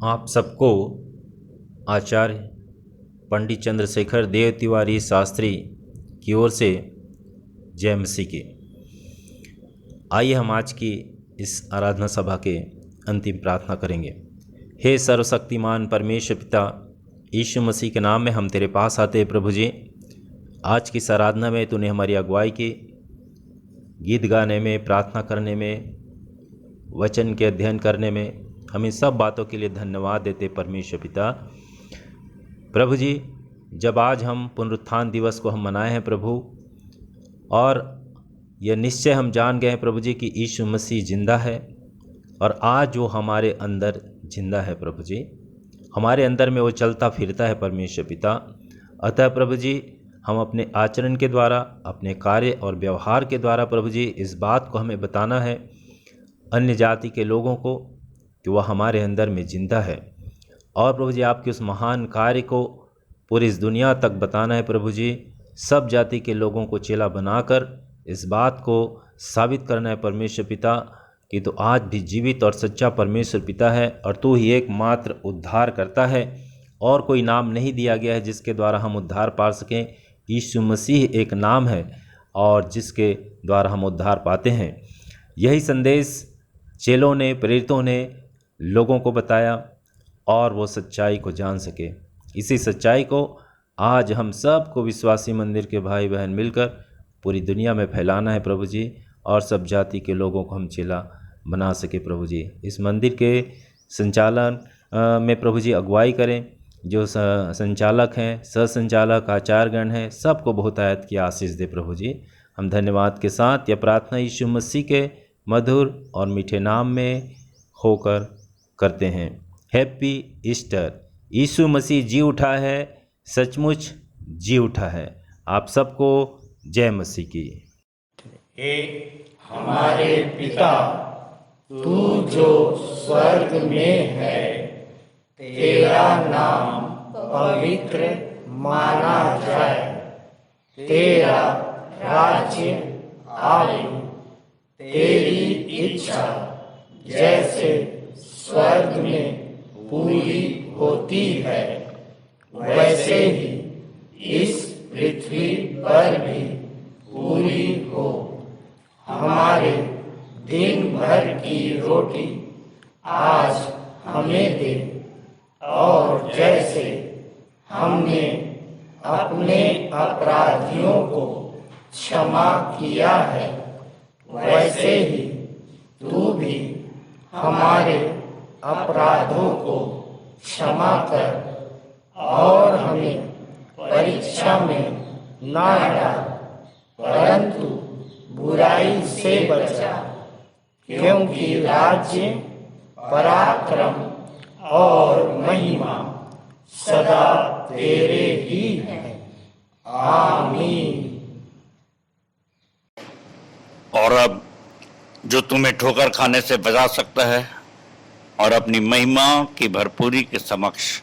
आप सबको आचार्य पंडित चंद्रशेखर देव तिवारी शास्त्री की ओर से जय मसीह की। आइए हम आज की इस आराधना सभा के अंतिम प्रार्थना करेंगे। हे सर्वशक्तिमान परमेश्वर पिता, यीशु मसीह के नाम में हम तेरे पास आते हैं प्रभु जी। आज की इस आराधना में तूने हमारी अगुवाई की, गीत गाने में, प्रार्थना करने में, वचन के अध्ययन करने में, हम इन सब बातों के लिए धन्यवाद देते परमेश्वर पिता। प्रभु जी, जब आज हम पुनरुत्थान दिवस को हम मनाए हैं प्रभु, और यह निश्चय हम जान गए हैं प्रभु जी कि यीशु मसीह जिंदा है, और आज वो हमारे अंदर जिंदा है प्रभु जी, हमारे अंदर में वो चलता फिरता है परमेश्वर पिता। अतः प्रभु जी, हम अपने आचरण के द्वारा, अपने कार्य और व्यवहार के द्वारा प्रभु जी इस बात को हमें बताना है अन्य जाति के लोगों को कि वह हमारे अंदर में जिंदा है, और प्रभु जी आपके उस महान कार्य को पूरी इस दुनिया तक बताना है प्रभु जी। सब जाति के लोगों को चेला बनाकर इस बात को साबित करना है परमेश्वर पिता कि तो आज भी जीवित और सच्चा परमेश्वर पिता है, और तू ही एकमात्र उद्धार करता है, और कोई नाम नहीं दिया गया है जिसके द्वारा हम उद्धार पा सकें। यीशु मसीह एक नाम है और जिसके द्वारा हम उद्धार पाते हैं। यही संदेश चेलों ने, प्रेरितों ने लोगों को बताया, और वो सच्चाई को जान सके। इसी सच्चाई को आज हम सब को विश्वासी मंदिर के भाई बहन मिलकर पूरी दुनिया में फैलाना है प्रभु जी, और सब जाति के लोगों को हम चेला बना सके प्रभु जी। इस मंदिर के संचालन में प्रभु जी अगुवाई करें, जो संचालक हैं, सहसंचालक, आचार्यगण हैं, सबको बहुतायत की आशीष दे प्रभु जी। हम धन्यवाद के साथ यह प्रार्थना यीशु मसीह के मधुर और मीठे नाम में होकर करते हैं। Happy Easter. यीशु मसीह जी उठा है, सचमुच जी उठा है। आप सबको जय मसीह की। हे हमारे पिता, तू जो स्वर्ग में है, तेरा नाम पवित्र माना जाए, तेरा राज्य आए, तेरी इच्छा जैसे स्वर्ग में पूरी होती है, वैसे ही इस पृथ्वी पर भी पूरी हो। हमारे दिन भर की रोटी आज हमें दे, और जैसे हमने अपने अपराधियों को क्षमा किया है, वैसे ही तू भी हमारे अपराधों को क्षमा कर, और हमें परीक्षा में ना डाल, परंतु बुराई से बचा, क्योंकि राज्य, पराक्रम और महिमा सदा तेरे ही है। आमीन। और अब जो तुम्हें ठोकर खाने से बचा सकता है और अपनी महिमा की भरपूरी के समक्ष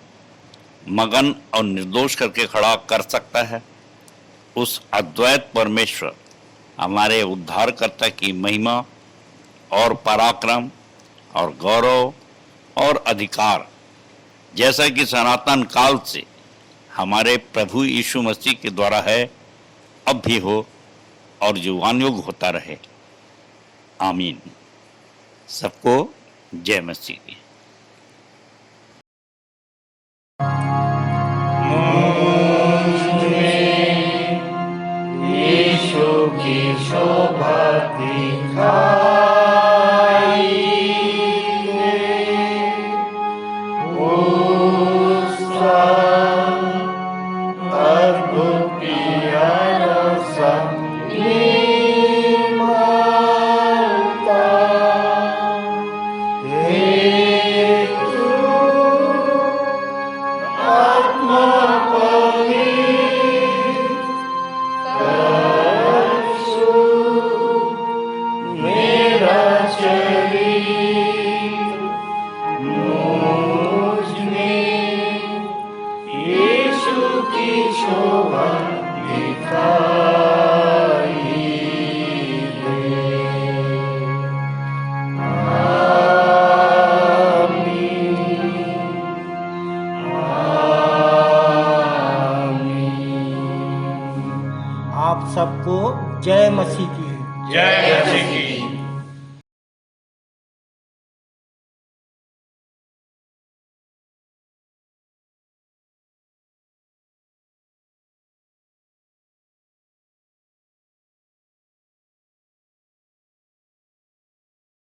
मगन और निर्दोष करके खड़ा कर सकता है, उस अद्वैत परमेश्वर हमारे उद्धारकर्ता की महिमा और पराक्रम और गौरव और अधिकार जैसा कि सनातन काल से हमारे प्रभु यीशु मसीह के द्वारा है, अब भी हो और युगान युग होता रहे। आमीन। सबको जय मसीह की। यीशु की शोभा दिखाई उसका अद्भुत प्यारा संगीत माता, हे तू आत्मा मेरा शरीर मुझमें यीशु की शोभा दिखाई दे। आप सबको जय मसीह की। जय मसीह की।